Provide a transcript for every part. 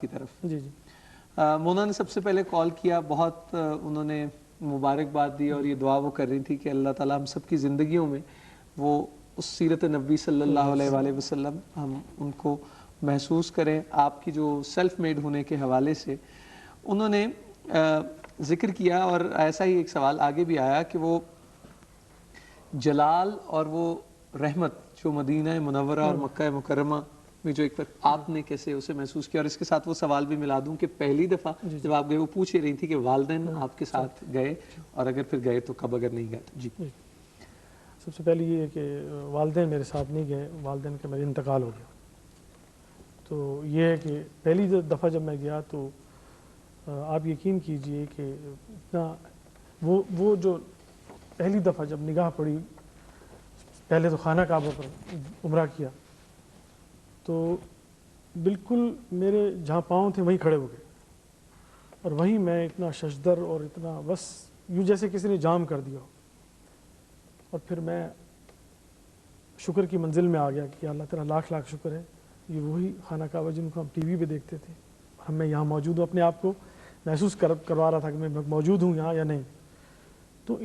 کی طرف جی جی مونا نے سب سے پہلے کال کیا، بہت انہوں نے مبارکباد دی اور یہ دعا وہ کر رہی تھی کہ اللہ تعالیٰ ہم سب کی زندگیوں میں وہ اس سیرت نبی صلی اللہ علیہ وآلہ وسلم ہم ان کو محسوس کریں۔ آپ کی جو سیلف میڈ ہونے کے حوالے سے انہوں نے ذکر کیا، اور ایسا ہی ایک سوال آگے بھی آیا کہ وہ جلال اور وہ رحمت جو مدینہ منورہ اور مکہ مکرمہ میں جو ایک وقت آپ نے کیسے اسے محسوس کیا، اور اس کے ساتھ وہ سوال بھی ملا دوں کہ پہلی دفعہ جب آپ گئے وہ پوچھ رہی تھی کہ والدین آپ کے ساتھ گئے، اور اگر پھر گئے تو کب، اگر نہیں گئے تو؟ جی سب سے پہلے یہ ہے کہ والدین میرے ساتھ نہیں گئے، والدین کا میرا انتقال ہو گیا۔ تو یہ ہے کہ پہلی دفعہ جب میں گیا تو آپ یقین کیجئے کہ اتنا وہ جو پہلی دفعہ جب نگاہ پڑی، پہلے تو خانہ کعبہ پر عمرہ کیا تو بالکل میرے جہاں پاؤں تھے وہیں کھڑے ہو گئے، اور وہیں میں اتنا ششدر اور اتنا بس یوں جیسے کسی نے جام کر دیا ہو، اور پھر میں شکر کی منزل میں آ گیا کہ اللہ تیرا لاکھ لاکھ شکر ہے، یہ وہی خانہ کعبہ جن کو ہم ٹی وی پہ دیکھتے تھے، اور میں یہاں موجود ہوں، اپنے آپ کو محسوس کروا رہا تھا کہ میں موجود ہوں یہاں یا نہیں۔ تو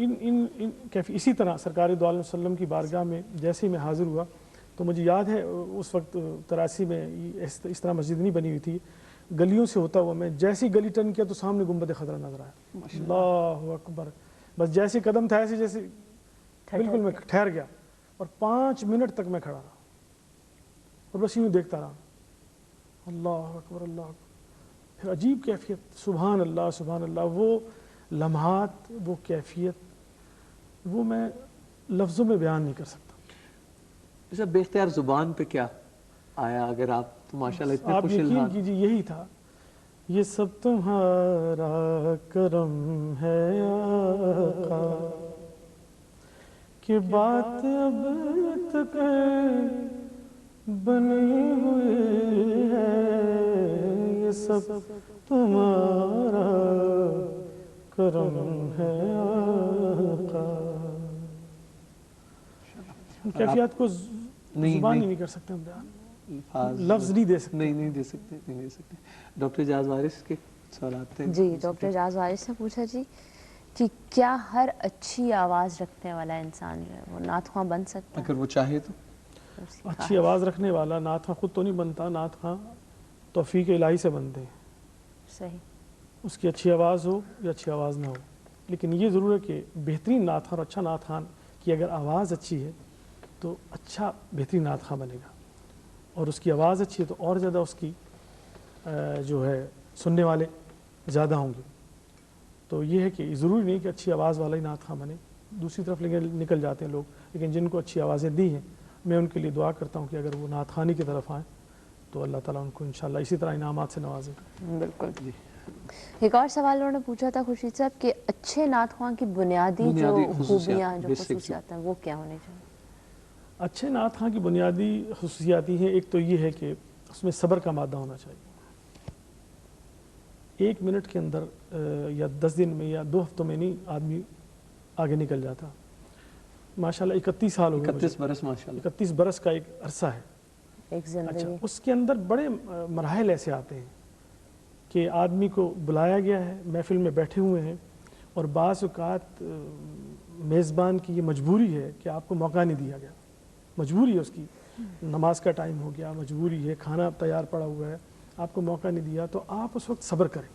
اسی طرح سرکار دو عالم وسلم کی بارگاہ میں جیسے ہی میں حاضر ہوا تو مجھے یاد ہے اس وقت 83 میں اس طرح مسجد نہیں بنی ہوئی تھی، گلیوں سے ہوتا ہوا میں جیسی گلی ٹرن کیا تو سامنے گنبد خضرا نظر آیا، اللہ اکبر، بس جیسے قدم تھا ایسے جیسے بالکل میں ٹھہر گیا، اور 5 منٹ تک میں کھڑا رہا اور بس یوں دیکھتا رہا، اللہ اکبر اللہ اکبر۔ پھر عجیب کیفیت، سبحان اللہ سبحان اللہ، وہ لمحات، وہ کیفیت، وہ میں لفظوں میں بیان نہیں کر سکتا۔ جیسا بے اختیار زبان پہ کیا آیا؟ اگر آپ تو ماشاءاللہ اتنے خوش الحال، آپ یقین کیجیے یہی تھا، یہ سب تمہارا کرم ہے آقا کہ بات اب تک بنی ہوئی ہے، یہ سب تمہارا کرم ہے آقا۔ کیفیات کو زبان نہیں کر سکتے ہم بیان، لفظ نہیں دے سکتے، نہیں دے سکتے۔ ڈاکٹر اعجاز وارث کے سوالات تھے۔ جی ڈاکٹر اعجاز وارث نے پوچھا جی کہ کیا ہر اچھی آواز رکھنے والا انسان جو ہے وہ نعت خواں بن سکتا ہے؟ اگر وہ چاہے تو؟ اچھی آواز رکھنے والا نعت خواں خود تو نہیں بنتا، نعت خواں توفیق الہی سے بنتے ہیں۔ صحیح، اس کی اچھی آواز ہو یا اچھی آواز نہ ہو، لیکن یہ ضرور ہے کہ بہترین نعت خواں اور اچھا نعت خواں کی اگر آواز اچھی ہے تو اچھا بہترین نعت خواں بنے گا، اور اس کی آواز اچھی ہے تو اور زیادہ اس کی جو ہے سننے والے زیادہ ہوں گے۔ تو یہ ہے کہ ضروری نہیں کہ اچھی آواز والا ہی نعت خواں بنے، دوسری طرف نکل جاتے ہیں لوگ، لیکن جن کو اچھی آوازیں دی ہیں میں ان کے لیے دعا کرتا ہوں کہ اگر وہ نعت خوانی کی طرف آئیں تو اللہ تعالیٰ ان کو انشاءاللہ اسی طرح انعامات سے نوازے۔ بالکل جی۔ ایک اور سوال انہوں نے پوچھا تھا خورشید صاحب کہ اچھے نعت خواں کی بنیادی جو خوبیاں جو خصوصیات ہیں وہ کیا ہونے چاہیے؟ اچھے نعت خواں کی بنیادی خصوصیات ہیں، ایک تو یہ ہے کہ اس میں صبر کا مادہ ہونا چاہیے۔ 1 منٹ کے اندر یا 10 دن میں یا 2 ہفتوں میں نہیں آدمی آگے نکل جاتا۔ ماشاءاللہ 31 سال ہو گئے، 31 برس ماشاءاللہ، 31 برس کا ایک عرصہ ہے۔ ایک زندگی، اچھا، اس کے اندر بڑے مراحل ایسے آتے ہیں کہ آدمی کو بلایا گیا ہے، محفل میں بیٹھے ہوئے ہیں، اور بعض اوقات میزبان کی یہ مجبوری ہے کہ آپ کو موقع نہیں دیا گیا، مجبوری ہے اس کی، نماز کا ٹائم ہو گیا، مجبوری ہے، کھانا تیار پڑا ہوا ہے، آپ کو موقع نہیں دیا، تو آپ اس وقت صبر کریں۔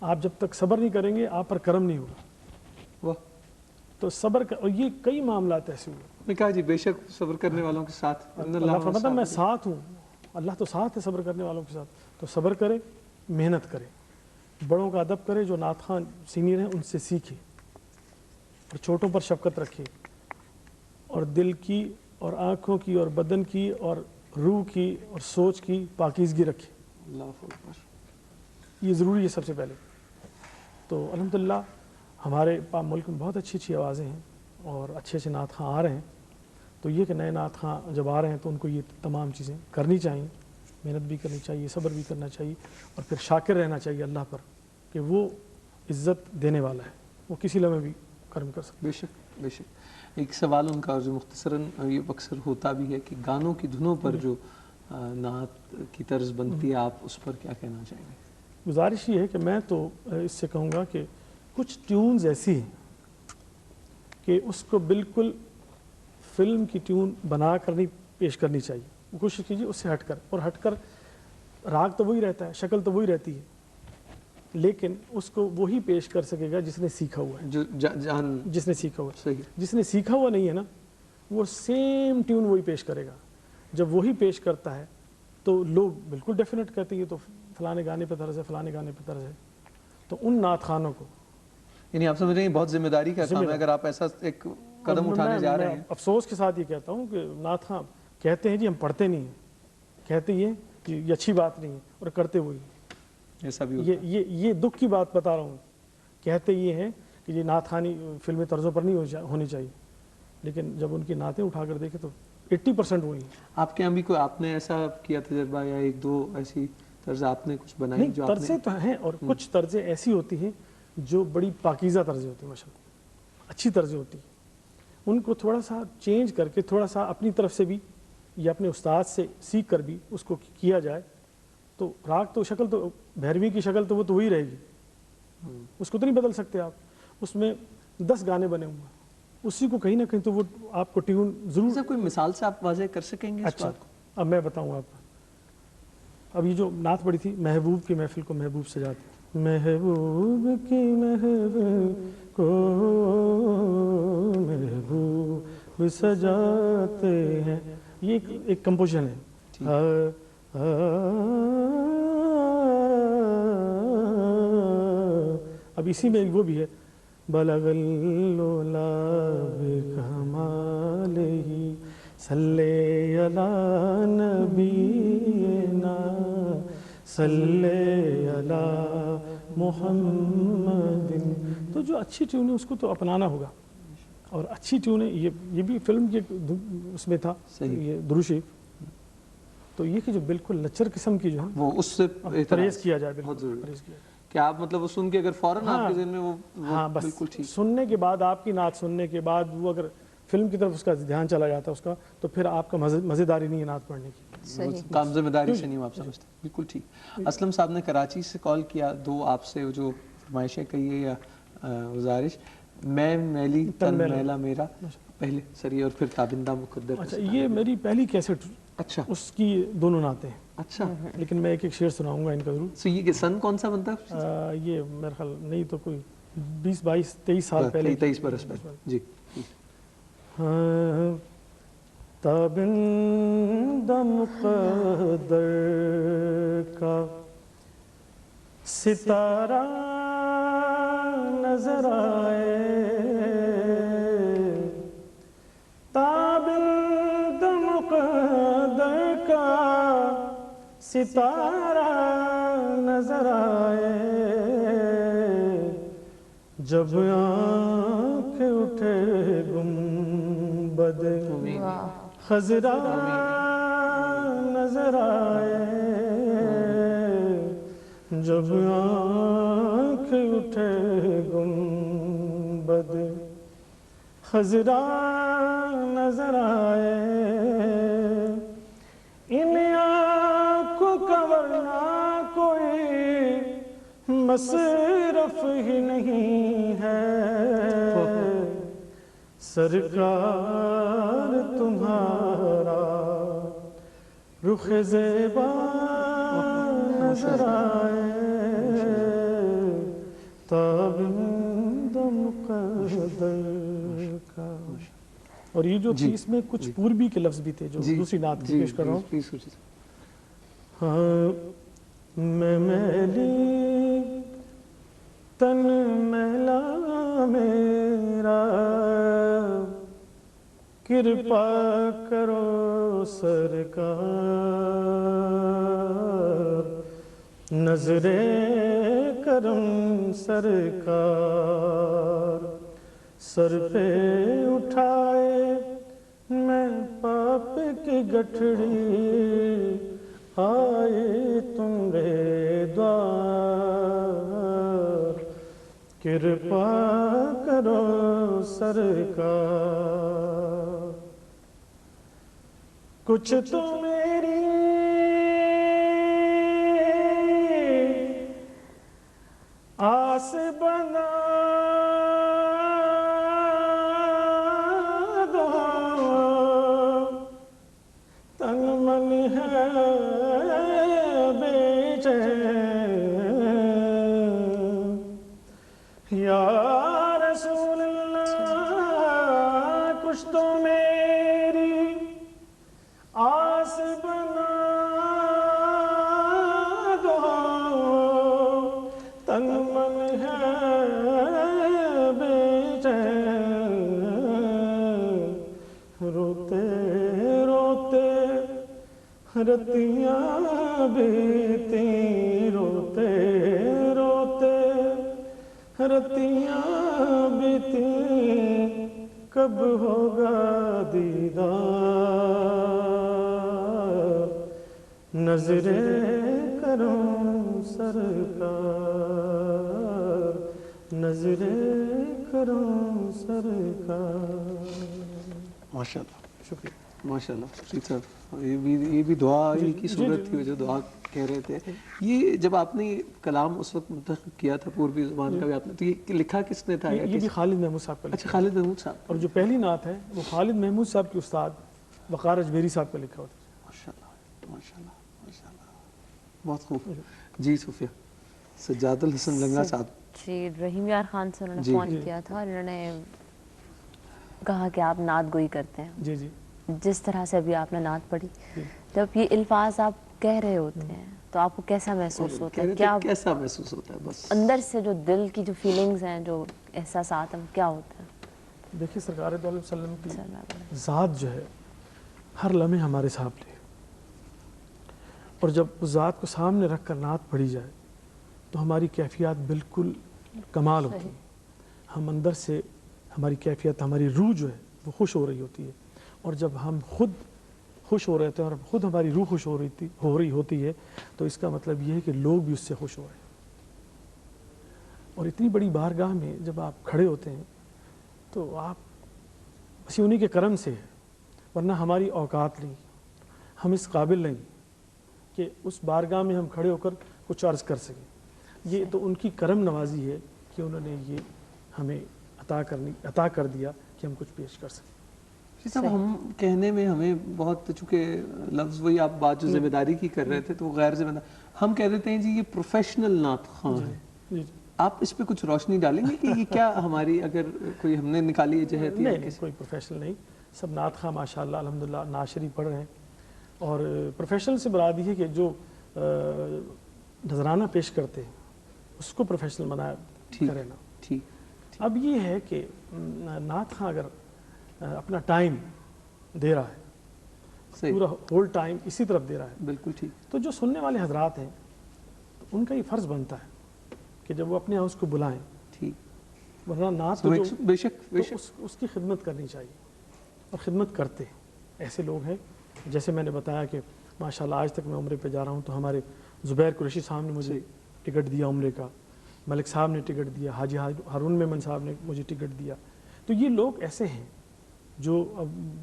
آپ جب تک صبر نہیں کریں گے آپ پر کرم نہیں ہوگا۔ تو صبر اور یہ کئی معاملات ایسے ہوئے، میں کہا جی بے شک صبر کرنے والوں کے ساتھ اللہ فرماتا ہے میں ساتھ ہوں، اللہ تو ساتھ ہے صبر کرنے والوں کے ساتھ۔ تو صبر کرے، محنت کرے، بڑوں کا ادب کرے، جو نعت خواں سینئر ہیں ان سے سیکھے، اور چھوٹوں پر شفقت رکھے، اور دل کی اور آنکھوں کی اور بدن کی اور روح کی اور سوچ کی پاکیزگی رکھے۔ اللہ اکبر، یہ ضروری ہے سب سے پہلے۔ تو الحمدللہ ہمارے ملک میں بہت اچھی آوازیں ہیں اور اچھے اچھے نعت خواں آ رہے ہیں، تو یہ کہ نئے نعت خواں جب آ رہے ہیں تو ان کو یہ تمام چیزیں کرنی چاہیے، محنت بھی کرنی چاہیے، صبر بھی کرنا چاہیے، اور پھر شاکر رہنا چاہیے اللہ پر کہ وہ عزت دینے والا ہے، وہ کسی لمحے بھی کرم کر سکتا ہے۔ بے شک بے شک۔ ایک سوال ان کا جو مختصراً یہ اکثر ہوتا بھی ہے کہ گانوں کی دھنوں پر جو نعت کی طرز بنتی ہے، آپ اس پر کیا کہنا چاہیں گے؟ گزارش یہ ہے کہ میں تو اس سے کہوں گا کہ کچھ ٹیونز ایسی ہیں کہ اس کو بالکل فلم کی ٹیون بنا کر نہیں پیش کرنی چاہیے، کوشش کیجیے اس سے ہٹ کر، اور ہٹ کر راگ تو وہی رہتا ہے، شکل تو وہی رہتی ہے، لیکن اس کو وہی پیش کر سکے گا جس نے سیکھا ہوا ہے، جو جان جس نے سیکھا ہوا ہے۔ صحیح، جس نے سیکھا ہوا نہیں ہے نا، وہ سیم ٹیون وہی پیش کرے گا۔ جب وہی پیش کرتا ہے تو لوگ بالکل ڈیفینیٹ کہتے ہیں یہ تو فلانے گانے پہ طرز ہے، فلانے گانے پہ طرز ہے۔ تو ان نعت خوانوں کو، یعنی آپ سمجھ رہے ہیں بہت ذمہ داری کا کام ہے اگر آپ ایسا ایک قدم اٹھانے جا رہے ہیں۔ افسوس کے ساتھ یہ کہتا ہوں کہ نعت خواں کہتے ہیں جی ہم پڑھتے نہیں ہیں، کہتے یہ کہ یہ اچھی بات نہیں ہے اور کرتے وہی۔ ایسا بھی ہوتا ہے۔ یہ دکھ کی بات بتا رہا ہوں، کہتے یہ ہیں کہ یہ نعت خوانی فلمی طرزوں پر نہیں ہونی چاہیے، لیکن جب ان کی نعتیں اٹھا کر دیکھیں تو 80% وہی ہیں۔ آپ کے یہاں بھی کوئی آپ نے ایسا کیا تجربہ یا ایک دو ایسی طرز آپ نے کچھ بنائی نہیں، جو آپ نے؟ طرزیں تو ہیں، اور کچھ طرزیں ایسی ہوتی ہیں جو بڑی پاکیزہ طرزیں ہوتی ہیں، ماشاءاللہ اچھی طرزیں ہوتی ہیں، ان کو تھوڑا سا چینج کر کے تھوڑا سا اپنی طرف سے بھی یا اپنے استاد سے سیکھ کر بھی اس کو کیا جائے تو راگ تو شکل تو بھیروی کی شکل تو وہ تو وہی رہے گی، اس کو تو نہیں بدل سکتے آپ۔ اس میں 10 گانے بنے ہوئے ہیں، اسی کو کہیں نہ کہیں تو وہ آپ کو ٹیون ضرور۔ سر کوئی مثال سے آپ واضح کر سکیں گے اس اچھا، بات کو؟ اب میں بتاؤں آپ کو۔ اب یہ جو نعت پڑی تھی، محبوب کی محفل کو محبوب سجاتے، محبوب کی محفل کو محبوب سجاتے ہیں، یہ ایک کمپوزیشن ہے۔ اب اسی میں وہ بھی ہے، بلغ العلا بکمالہ صلی علی نبینا صلی علی محمد۔ تو جو اچھی ٹیون ہے اس کو تو اپنانا ہوگا، اور اچھی ٹیون ہے یہ بھی فلم کے اس میں تھا یہ درود شریف، تو یہ کہ جو بالکل لچر قسم کی جو ہے وہ اس سے پرہیز کیا جائے، بہت بالکل ضروری پرہیز کیا جائے کہ آپ مطلب وہ سن کے اگر فوراً آپ کے ذہن میں وہ ہاں بس بالکل ٹھیک۔ سننے کے بعد، آپ کی نعت سننے کے بعد وہ اگر فلم کی طرف اس کا دھیان چلا جاتا ہے اس کا، تو پھر آپ کا مزیداری نہیں ہے نعت پڑھنے کی۔ صحیح۔ کام ذمہ داری سے نہیں ہوں آپ سمجھتے، بالکل ٹھیک۔ اسلم صاحب نے کراچی سے کال کیا، دو آپ سے جو فرمائشیں کہی ہے یا گزارش، میں میلی تن میلا میرا پہلے سری اور پھر تابندہ مقدر۔ اچھا، یہ میری پہلی کیسٹ، اچھا اس کی دونوں نعتیں ہیں، اچھا، لیکن میں ایک ایک شعر سناؤں گا ان کا ضرور۔ سو یہ سن کون سا بنتا ہے؟ یہ میرے خیال نہیں تو کوئی 20 22 23 سال پہلے، 23 برس پہلے، جی۔ تابندہ مقدر کا ستارہ نظر آئے، تابندہ مقدر کا ستارہ نظر آئے، جب آنکھ اٹھے گنبد خضرا نظر آئے، جب آنکھ اٹھے گنبد خضرا نظر آئے، ان آنکھوں کا ورنہ کوئی مصرف ہی نہیں ہے، سرکار تمہارا رخ زیبا نظر آئے، تابندہ مقدر کا۔ اور یہ جو تھی اس میں کچھ پوربی کے لفظ بھی تھے جو دوسری نعت کی پیش کر رہا ہوں۔ ہاں، میں میلی تن میلا میرا، کرپا کرو سرکار، نظر کرم سرکار، سر پہ اٹھائے میں پاپ کی گٹھڑی، آئے تمہارے دوار، کرپا کرو سرکار، کچھ تو میری آس بنا دو تن من ہے بے چین یا رسول اللہ کچھ تو میری آس بنا دو تن من ہے بے چین روتے روتے رتیاں بیتی روتے روتے رتیاں بیتی کب ہوگا دیدار نظریں کروں سرکار نظریں کروں سرکار. ماشاء اللہ شکریہ. ماشاء اللہ فرید صاحب یہ بھی دعا ہی کی صورت تھی جو دعا کہہ رہے تھے. یہ جب آپ نے کلام اس وقت منتخب کیا تھا پوربی زبان کا بھی آپ نے تو یہ لکھا کس نے تھا؟ یہ بھی خالد محمود صاحب کا لکھا. اچھا خالد محمود صاحب. اور جو پہلی نعت ہے وہ خالد محمود صاحب کے استاد وقار اجمیری صاحب کا لکھا ہوتا ہے. ماشاء اللہ ماشاء اللہ ماشاء اللہ بہت خوب. جی صوفیہ سجاد الحسن لنگا صاحب. جی رحیم یار خان سے انہوں نے فون کیا تھا اور انہوں نے کہا کہ آپ نعت گوئی کرتے ہیں. جی جی جس طرح سے ابھی آپ نے نعت پڑھی جب یہ الفاظ آپ کہہ رہے ہوتے ہیں تو آپ کو کیسا محسوس ہوتا ہے؟ کیا کیسا محسوس ہوتا ہے؟ بس اندر سے جو دل کی جو فیلنگز ہیں جو احساسات ہیں کیا ہوتا ہے؟ دیکھیے سرکار دو علیہ وسلم کی ذات جو ہے ہر لمحے ہمارے سامنے ہے اور جب اس ذات کو سامنے رکھ کر نعت پڑھی جائے تو ہماری کیفیات بالکل کمال ہوتی ہے. ہم اندر سے ہماری کیفیت ہماری روح جو ہے وہ خوش ہو رہی ہوتی ہے اور جب ہم خود خوش ہو رہے تھے اور خود ہماری روح خوش ہو رہی ہوتی ہے تو اس کا مطلب یہ ہے کہ لوگ بھی اس سے خوش ہو رہے ہیں. اور اتنی بڑی بارگاہ میں جب آپ کھڑے ہوتے ہیں تو آپ بس انہی کے کرم سے ہے ورنہ ہماری اوقات نہیں ہم اس قابل نہیں کہ اس بارگاہ میں ہم کھڑے ہو کر کچھ عرض کر سکیں. یہ تو ان کی کرم نوازی ہے کہ انہوں نے یہ ہمیں عطا کر دیا کہ ہم کچھ پیش کر سکیں. صاحب ہم کہنے میں ہمیں بہت چونکہ لفظ وہی آپ بات جو ذمہ داری کی کر رہے تھے تو وہ غیر ذمہ دار ہم کہہ دیتے ہیں جی یہ پروفیشنل نعت خواں ہے. آپ اس پہ کچھ روشنی ڈالیں گے کہ یہ کیا ہماری اگر کوئی ہم نے نکالی جہت؟ نہیں کوئی پروفیشنل نہیں. سب نعت خواں ماشاء اللہ الحمدللہ نعت شریف پڑھ رہے ہیں اور پروفیشنل سے مراد یہ ہے کہ جو نذرانہ پیش کرتے ہیں اس کو پروفیشنل بنایا کرے نا. ٹھیک. اب یہ ہے کہ نعت خواں اگر اپنا ٹائم دے رہا ہے پورا ہول ٹائم اسی طرف دے رہا ہے بالکل ٹھیک تو جو سننے والے حضرات ہیں ان کا یہ فرض بنتا ہے کہ جب وہ اپنے یہاں اس کو بلائیں. ٹھیک. ورنہ نعت بے شک اس کی خدمت کرنی چاہیے اور خدمت کرتے ہیں. ایسے لوگ ہیں جیسے میں نے بتایا کہ ماشاءاللہ آج تک میں عمرے پہ جا رہا ہوں تو ہمارے زبیر قریشی صاحب نے مجھے ٹکٹ دیا عمرے کا, ملک صاحب نے ٹکٹ دیا, حاجی ہارون میمن صاحب نے مجھے ٹکٹ دیا. تو یہ لوگ ایسے ہیں جو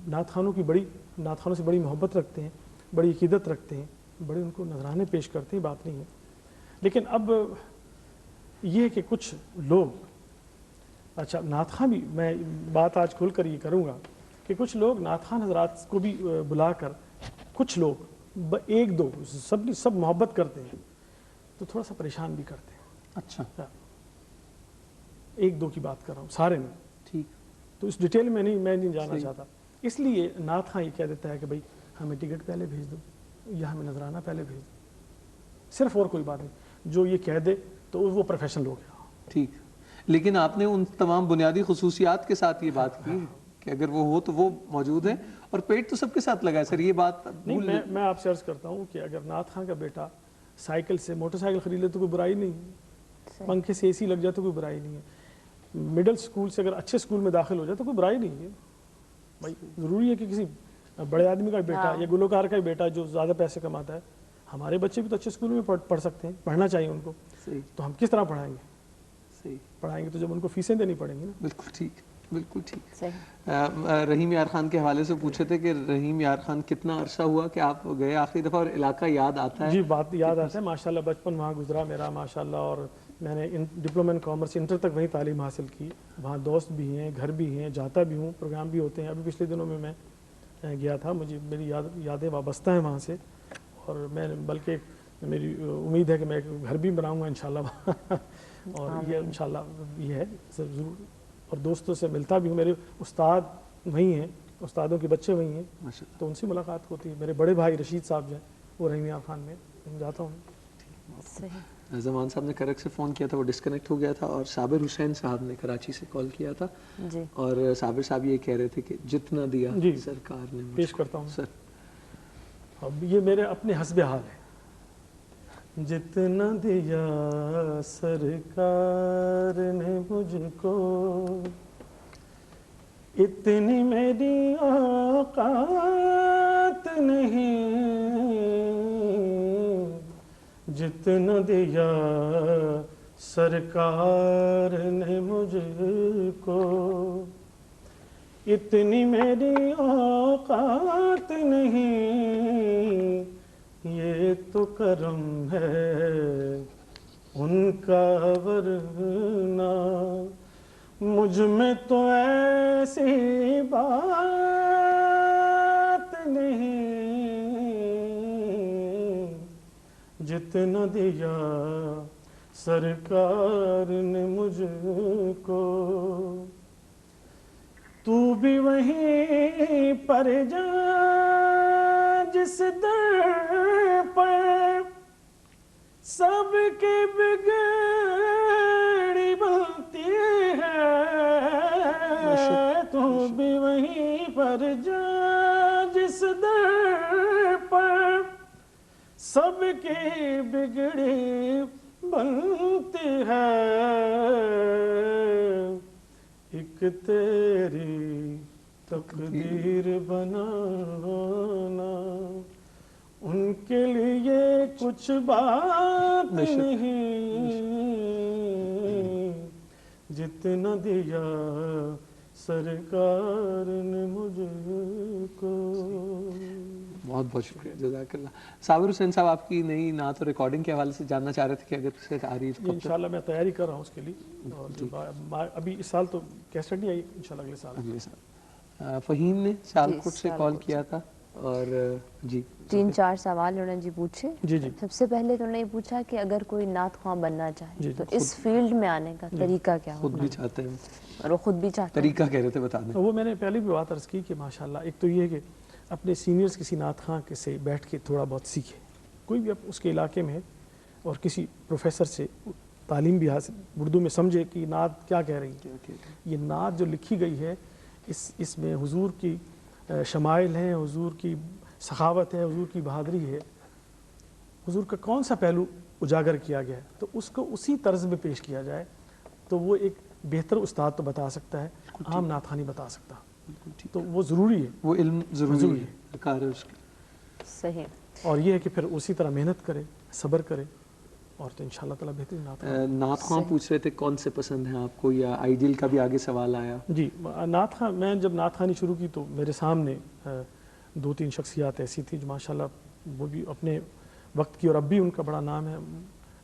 نعت خوانوں سے بڑی محبت رکھتے ہیں, بڑی عقیدت رکھتے ہیں, بڑے ان کو نذرانے پیش کرتے ہیں, بات نہیں ہے. لیکن اب یہ ہے کہ کچھ لوگ اچھا نعت خواں بھی میں بات آج کھول کر یہ کروں گا کہ کچھ لوگ نعت خواں حضرات کو بھی بلا کر کچھ لوگ ایک دو سب محبت کرتے ہیں تو تھوڑا سا پریشان بھی کرتے ہیں. اچھا ایک دو کی بات کر رہا ہوں, سارے میں ٹھیک. تو اس ڈیٹیل میں نہیں جانا چاہتا. اس لیے نعت خواں یہ کہہ دیتا ہے کہ بھائی ہمیں ٹکٹ پہلے بھیج دو یا ہمیں نذرانہ پہلے بھیج دو, صرف اور کوئی بات نہیں. جو یہ کہہ دے تو وہ پروفیشنل ہو گیا. ٹھیک. لیکن آپ نے ان تمام بنیادی خصوصیات کے ساتھ یہ بات کی کہ اگر وہ ہو تو وہ موجود ہے, اور پیٹ تو سب کے ساتھ لگا ہے سر, یہ بات نہیں. میں آپ سے عرض کرتا ہوں کہ اگر نعت خواں کا بیٹا سائیکل سے موٹر سائیکل خرید لے تو کوئی برائی نہیں ہے, پنکھے سے اے سی لگ جائے تو کوئی برائی نہیں ہے, مڈل سکول سے اگر اچھے سکول میں داخل ہو جائے تو کوئی برائی نہیں ہے. بھائی ضروری ہے کہ کسی بڑے آدمی کا بیٹا یا گلوکار کا بیٹا جو زیادہ پیسے کماتا ہے, ہمارے بچے بھی تو اچھے اسکول میں پڑھ سکتے ہیں, پڑھنا چاہیے ان کو. تو ہم کس طرح پڑھائیں گے؟ پڑھائیں گے تو جب ان کو فیسیں دینی پڑیں گی نا. بالکل ٹھیک. بالکل ٹھیک. صحیح. رحیم یار خان کے حوالے سے پوچھے تھے کہ رحیم یار خان کتنا عرصہ ہوا کہ آپ گئے آخری دفعہ, اور علاقہ یاد آتا ہے؟ جی بات یاد آتا ہے ماشاءاللہ, بچپن وہاں گزرا میرا ماشاءاللہ, اور میں نے ڈپلومہ ان کامرس انٹر تک وہیں تعلیم حاصل کی. وہاں دوست بھی ہیں, گھر بھی ہیں, جاتا بھی ہوں, پروگرام بھی ہوتے ہیں. ابھی پچھلے دنوں میں گیا تھا, مجھے میری یادیں وابستہ ہیں وہاں سے, اور میں بلکہ میری امید ہے کہ میں گھر بھی بناؤں گا انشاءاللہ اور یہ انشاءاللہ یہ ہے ضرور. اور دوستوں سے ملتا بھی ہوں, میرے استاد وہیں ہیں, استادوں کے بچے وہیں ہیں, تو ان سے ملاقات ہوتی ہے. میرے بڑے بھائی رشید صاحب جو ہیں وہ رحیم یار خان میں جاتا ہوں. زمان صاحب نے کرک سے فون کیا تھا, وہ ڈسکنیکٹ ہو گیا تھا, اور صابر حسین صاحب نے کراچی سے کال کیا تھا, اور صابر صاحب یہ کہہ رہے تھے کہ جتنا دیا سرکار نے. پیش کرتا ہوں سر. اب یہ میرے اپنے حسب حال ہے. جتنا دیا سرکار نے مجھ کو, اتنی میری اوقات نہیں. جتنا دیا سرکار نے مجھ کو, اتنی میری اوقات نہیں. یہ تو کرم ہے ان کا, ورنہ مجھ میں تو ایسی بات نہیں. جتنا دیا سرکار نے مجھ کو, تو بھی وہیں پر جا جس در پر سب کی بگڑی بنتی ہے. تو بھی وہیں پر جا جس در پر سب کی بگڑی بنتی ہے. ایک تیری تقدیر بنانا, ان کے لیے کچھ بات نہیں. جتنا دیا سرکار نے مجھ کو. بہت بہت شکریہ, جزاک اللہ. صابر حسین صاحب, آپ کی نئی نعت اور ریکارڈنگ کے حوالے سے جاننا چاہ رہے تھے کہ اگر سے آ رہی ہے تو انشاءاللہ میں تیاری کر رہا ہوں اس کے لیے, اور ابھی اس سال تو کیسٹ نہیں آئی, انشاءاللہ اگلے سال. فہیم نے سیالکوٹ سے کال کیا تھا, اور جی 3-4 سوال انہوں نے جی پوچھے. جی جی. سب سے پہلے تو انہوں نے یہ پوچھا کہ اگر کوئی نعت خواں بننا چاہے تو اس فیلڈ میں آنے کا طریقہ کیا ہوگا؟ خود بھی چاہتے ہیں, اور وہ خود بھی چاہتے ہیں. طریقہ کہہ رہے تھے, بتا دیں. وہ میں نے پہلے بھی بات عرض کی کہ ماشاءاللہ ایک تو یہ ہے کہ اپنے سینئرز کسی نعت خواں کے سے بیٹھ کے تھوڑا بہت سیکھے, کوئی بھی اس کے علاقے میں ہے, اور کسی پروفیسر سے تعلیم بھی حاصل, اردو میں سمجھے کہ نعت کیا کہہ رہی ہے. یہ نعت جو لکھی گئی ہے اس میں حضور کی شمائل ہیں, حضور کی سخاوت ہے, حضور کی بہادری ہے, حضور کا کون سا پہلو اجاگر کیا گیا ہے, تو اس کو اسی طرز میں پیش کیا جائے تو وہ ایک بہتر استاد تو بتا سکتا ہے, عام نعت خواں نہیں بتا سکتا. تو وہ ضروری ہے, وہ علم ضروری ہے. صحیح. اور یہ ہے کہ پھر اسی طرح محنت کرے, صبر کرے, اور تو انشاءاللہ تعالیٰ بہترین نعت خواں پوچھ رہے تھے کون سے پسند ہیں آپ کو, یا آئیڈیل کا بھی آگے سوال آیا. جی, نعت خواں میں جب نعت خوانی شروع کی تو میرے سامنے 2-3 شخصیات ایسی تھی جو ماشاءاللہ وہ بھی اپنے وقت کی, اور اب بھی ان کا بڑا نام ہے,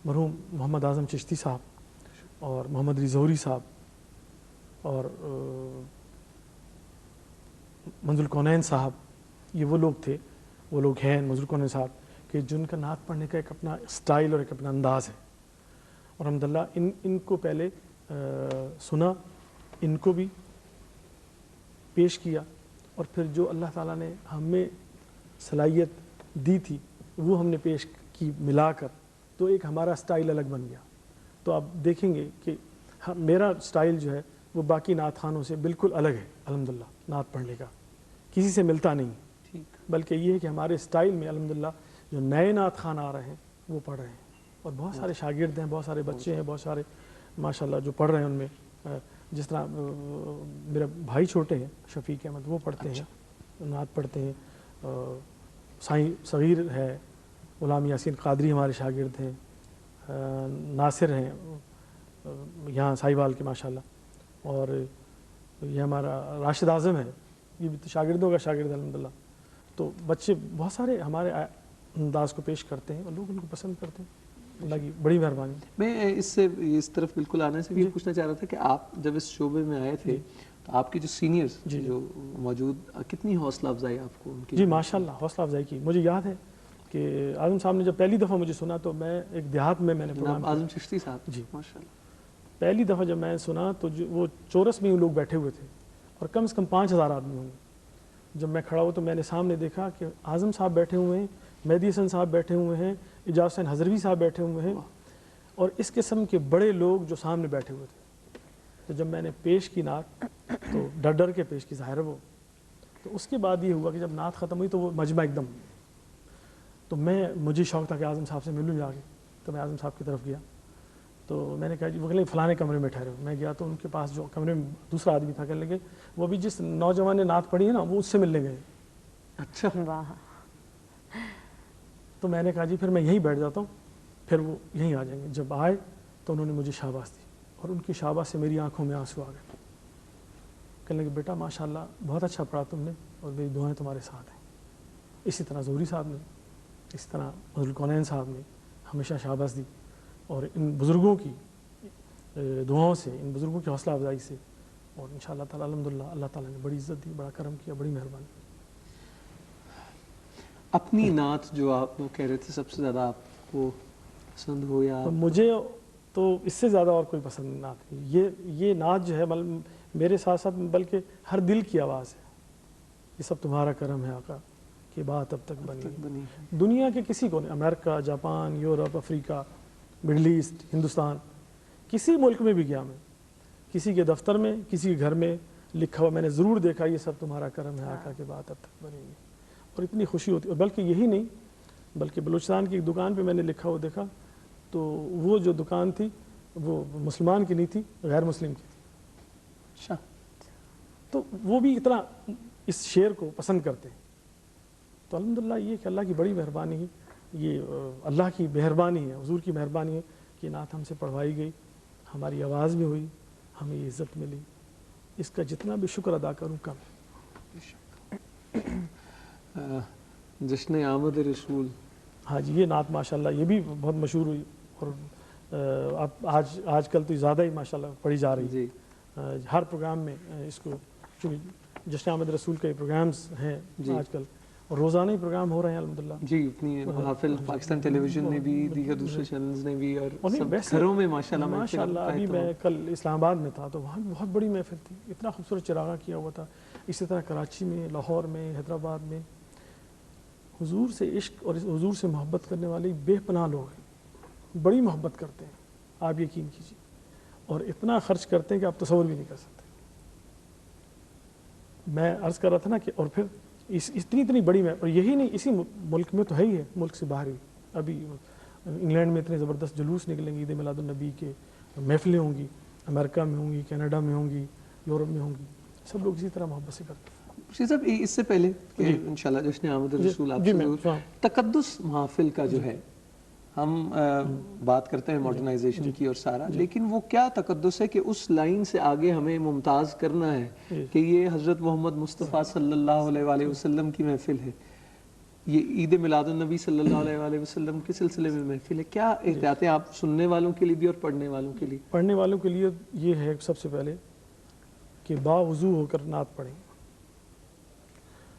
مرحوم محمد اعظم چشتی صاحب اور محمد علی ظہوری صاحب اور منظور الکونین صاحب. یہ وہ لوگ تھے, وہ لوگ ہیں منظور الکونین صاحب کہ جن کا نعت پڑھنے کا ایک اپنا سٹائل اور ایک اپنا انداز ہے. اور الحمدللہ ان کو پہلے سنا, ان کو بھی پیش کیا, اور پھر جو اللہ تعالیٰ نے ہمیں صلاحیت دی تھی وہ ہم نے پیش کی ملا کر, تو ایک ہمارا سٹائل الگ بن گیا. تو آپ دیکھیں گے کہ میرا سٹائل جو ہے وہ باقی نعت خوانوں سے بالکل الگ ہے الحمدللہ. نعت پڑھنے کا کسی سے ملتا نہیں, بلکہ یہ ہے کہ ہمارے سٹائل میں الحمدللہ جو نئے نعت خوان آ رہے ہیں وہ پڑھ رہے ہیں, اور بہت سارے شاگرد ہیں, بہت سارے بچے ہیں, بہت سارے ماشاءاللہ جو پڑھ رہے ہیں. ان میں جس طرح میرے بھائی چھوٹے ہیں شفیق احمد, وہ پڑھتے ہیں, نعت پڑھتے ہیں. سائیں صغیر ہے, غلام یاسین قادری ہمارے شاگرد ہیں, ناصر ہیں یہاں سائیوال کے ماشاءاللہ, اور یہ ہمارا راشد اعظم ہے، یہ بھی تو شاگردوں کا شاگرد الحمدللہ. تو بچے بہت سارے ہمارے انداز کو پیش کرتے ہیں اور لوگ ان کو پسند کرتے ہیں. اللہ کی بڑی مہربانی. میں اس طرف بالکل آنے سے بھی پوچھنا چاہ رہا تھا کہ آپ جب اس شعبے میں آئے تھے تو آپ کی جو سینئرز جو موجود، کتنی حوصلہ افزائی آپ کو ان کی؟ جی ماشاءاللہ حوصلہ افزائی کی. مجھے یاد ہے کہ اعظم صاحب نے جب پہلی دفعہ مجھے سنا تو میں ایک دیہات میں نے پروگرام اعظم چشتی صاحب. جی ماشاءاللہ. پہلی دفعہ جب میں نے سنا تو وہ چورس میں لوگ بیٹھے ہوئے تھے اور کم سے کم 5000 آدمی ہوں گے. جب میں کھڑا ہوا تو میں نے سامنے دیکھا کہ اعظم صاحب بیٹھے ہوئے ہیں، مہدی حسن صاحب بیٹھے ہوئے ہیں، اعجاز حسین حضروی صاحب بیٹھے ہوئے ہیں اور اس قسم کے بڑے لوگ جو سامنے بیٹھے ہوئے تھے. تو جب میں نے پیش کی نعت تو ڈر ڈر کے پیش کی، ظاہر ہے وہ. تو اس کے بعد یہ ہوا کہ جب نعت ختم ہوئی تو وہ مجمع ایک دم، تو مجھے شوق تھا کہ اعظم صاحب سے ملوں جا کے. تو میں اعظم صاحب کی طرف گیا تو میں نے کہا جی، وہ کہنے لگے فلانے کمرے میں ٹھہرے ہو. میں گیا تو ان کے پاس جو کمرے میں دوسرا آدمی تھا، کہنے لگے وہ بھی جس نوجوان نے نعت پڑھی ہے نا وہ اس سے ملنے گئے. اچھا. واہ. تو میں نے کہا جی پھر میں یہیں بیٹھ جاتا ہوں، پھر وہ یہیں آ جائیں گے. جب آئے تو انہوں نے مجھے شاباش دی اور ان کی شاباش سے میری آنکھوں میں آنسو آ گئے. کہنے لگے بیٹا ماشاءاللہ بہت اچھا پڑھا تم نے اور میری دعائیں تمہارے ساتھ ہیں. اسی طرح زہری صاحب نے، اس طرح فضل الکونین صاحب نے ہمیشہ شاباش دی. اور ان بزرگوں کی دعاؤں سے، ان بزرگوں کی حوصلہ افزائی سے اور انشاءاللہ تعالی الحمدللہ اللہ تعالیٰ نے بڑی عزت دی، بڑا کرم کیا، بڑی مہربانی. اپنی نعت جو آپ کہہ رہے تھے سب سے زیادہ آپ کو پسند ہو یا تو مجھے تو اس سے زیادہ اور کوئی پسند نعت نہیں. یہ نعت جو ہے میرے ساتھ ساتھ بلکہ ہر دل کی آواز ہے. یہ سب تمہارا کرم ہے آقا کہ بات اب تک بنی. دنیا کے کسی کو نہیں، امریکہ، جاپان، یورپ، افریقہ، مڈل ایسٹ، ہندوستان، کسی ملک میں بھی گیا میں، کسی کے دفتر میں، کسی کے گھر میں لکھا ہوا میں نے ضرور دیکھا یہ سب تمہارا کرم ہے آقا کہ بات اب تک بنی. اور اتنی خوشی ہوتی. اور بلکہ یہی نہیں، بلکہ بلوچستان کی ایک دکان پہ میں نے لکھا ہوا دیکھا تو وہ جو دکان تھی وہ مسلمان کی نہیں تھی، غیر مسلم کی تھی. اچھا. تو وہ بھی اتنا اس شعر کو پسند کرتے ہیں. تو الحمدللہ یہ کہ اللہ کی بڑی مہربانی ہے، یہ اللہ کی مہربانی ہے، حضور کی مہربانی ہے کہ نعت ہم سے پڑھوائی گئی، ہماری آواز میں ہوئی، ہمیں یہ عزت ملی. اس کا جتنا بھی شکر ادا کروں کم. جشن آمد رسول. ہاں جی، یہ نعت ماشاءاللہ یہ بھی بہت مشہور ہوئی اور اب آج کل تو زیادہ ہی ماشاءاللہ پڑھی جا رہی ہے. جی. ہر پروگرام میں اس کو، چونکہ جشن آمد رسول کے پروگرامز ہیں آج کل اور روزانہ ہی پروگرام ہو رہے ہیں الحمدللہ. جی، اتنی محافل پاکستان ٹیلی ویژن نے بھی، دیگر دوسرے چینلز نے بھی، اور سب گھروں میں ماشاءاللہ. ابھی میں کل اسلام آباد میں تھا تو وہاں بھی بہت بڑی محفل تھی، اتنا خوبصورت چراغاں کیا ہوا تھا. اسی طرح کراچی میں، لاہور میں، حیدرآباد میں حضور سے عشق اور حضور سے محبت کرنے والے بے پناہ لوگ ہیں، بڑی محبت کرتے ہیں، آپ یقین کیجیے. اور اتنا خرچ کرتے ہیں کہ آپ تصور بھی نہیں کر سکتے. میں عرض کر رہا تھا نا کہ اور پھر اتنی بڑی اور یہی نہیں، اسی ملک میں تو ہے ہی ہے، ملک سے باہر بھی. ابھی انگلینڈ میں اتنے زبردست جلوس نکلیں گے عید میلاد النبی کے، محفلیں ہوں گی، امریکہ میں ہوں گی، کینیڈا میں ہوں گی، یورپ میں ہوں گی. سب لوگ اسی طرح محبت سے کرتے ہیں. صاحب اس سے پہلے کہ انشاءاللہ جشن آمد رسول آپ سے ضرور، تقدس محافل کا جو ہے ہم بات کرتے ہیں ماڈرنائزیشن کی اور سارا، لیکن وہ کیا تقدس ہے کہ اس لائن سے آگے ہمیں ممتاز کرنا ہے کہ یہ حضرت محمد مصطفیٰ صلی اللہ علیہ وآلہ وسلم کی محفل ہے، یہ عید میلاد النبی صلی اللہ علیہ وآلہ وسلم کے سلسلے میں محفل ہے. کیا احتیاطیں آپ سننے والوں کے لیے بھی اور پڑھنے والوں کے لیے؟ پڑھنے والوں کے لیے یہ ہے سب سے پہلے کہ باوضو ہو کر نعت پڑھیں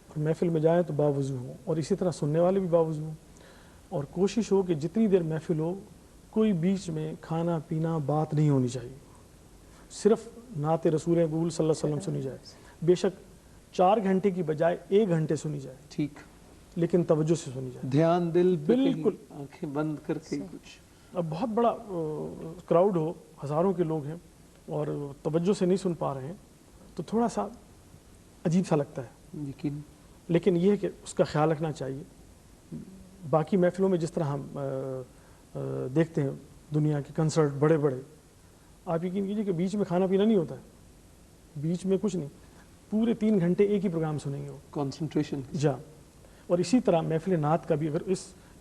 اور محفل میں جائیں تو باوضو ہوں، اور اسی طرح سننے والے بھی باوضو ہوں. اور کوشش ہو کہ جتنی دیر محفل ہو کوئی بیچ میں کھانا پینا بات نہیں ہونی چاہیے، صرف نعت رسول مقبول صلی اللہ علیہ وسلم سنی جائے. بے شک 4 گھنٹے کی بجائے 1 گھنٹے سنی جائے، ٹھیک، لیکن توجہ سے سنی جائے، دھیان دل بالکل آنکھیں بند کر کے. کچھ اب بہت بڑا کراؤڈ ہو، ہزاروں کے لوگ ہیں اور توجہ سے نہیں سن پا رہے ہیں تو تھوڑا سا عجیب سا لگتا ہے. یقین. لیکن یہ ہے کہ اس کا خیال رکھنا چاہیے. باقی محفلوں میں جس طرح ہم دیکھتے ہیں دنیا کے کنسرٹ بڑے بڑے، آپ یقین کیجیے کہ بیچ میں کھانا پینا نہیں ہوتا ہے، بیچ میں کچھ نہیں، پورے 3 گھنٹے ایک ہی پروگرام سنیں گے وہ، کنسنٹریشن. جا. اور اسی طرح محفل نعت کا بھی اگر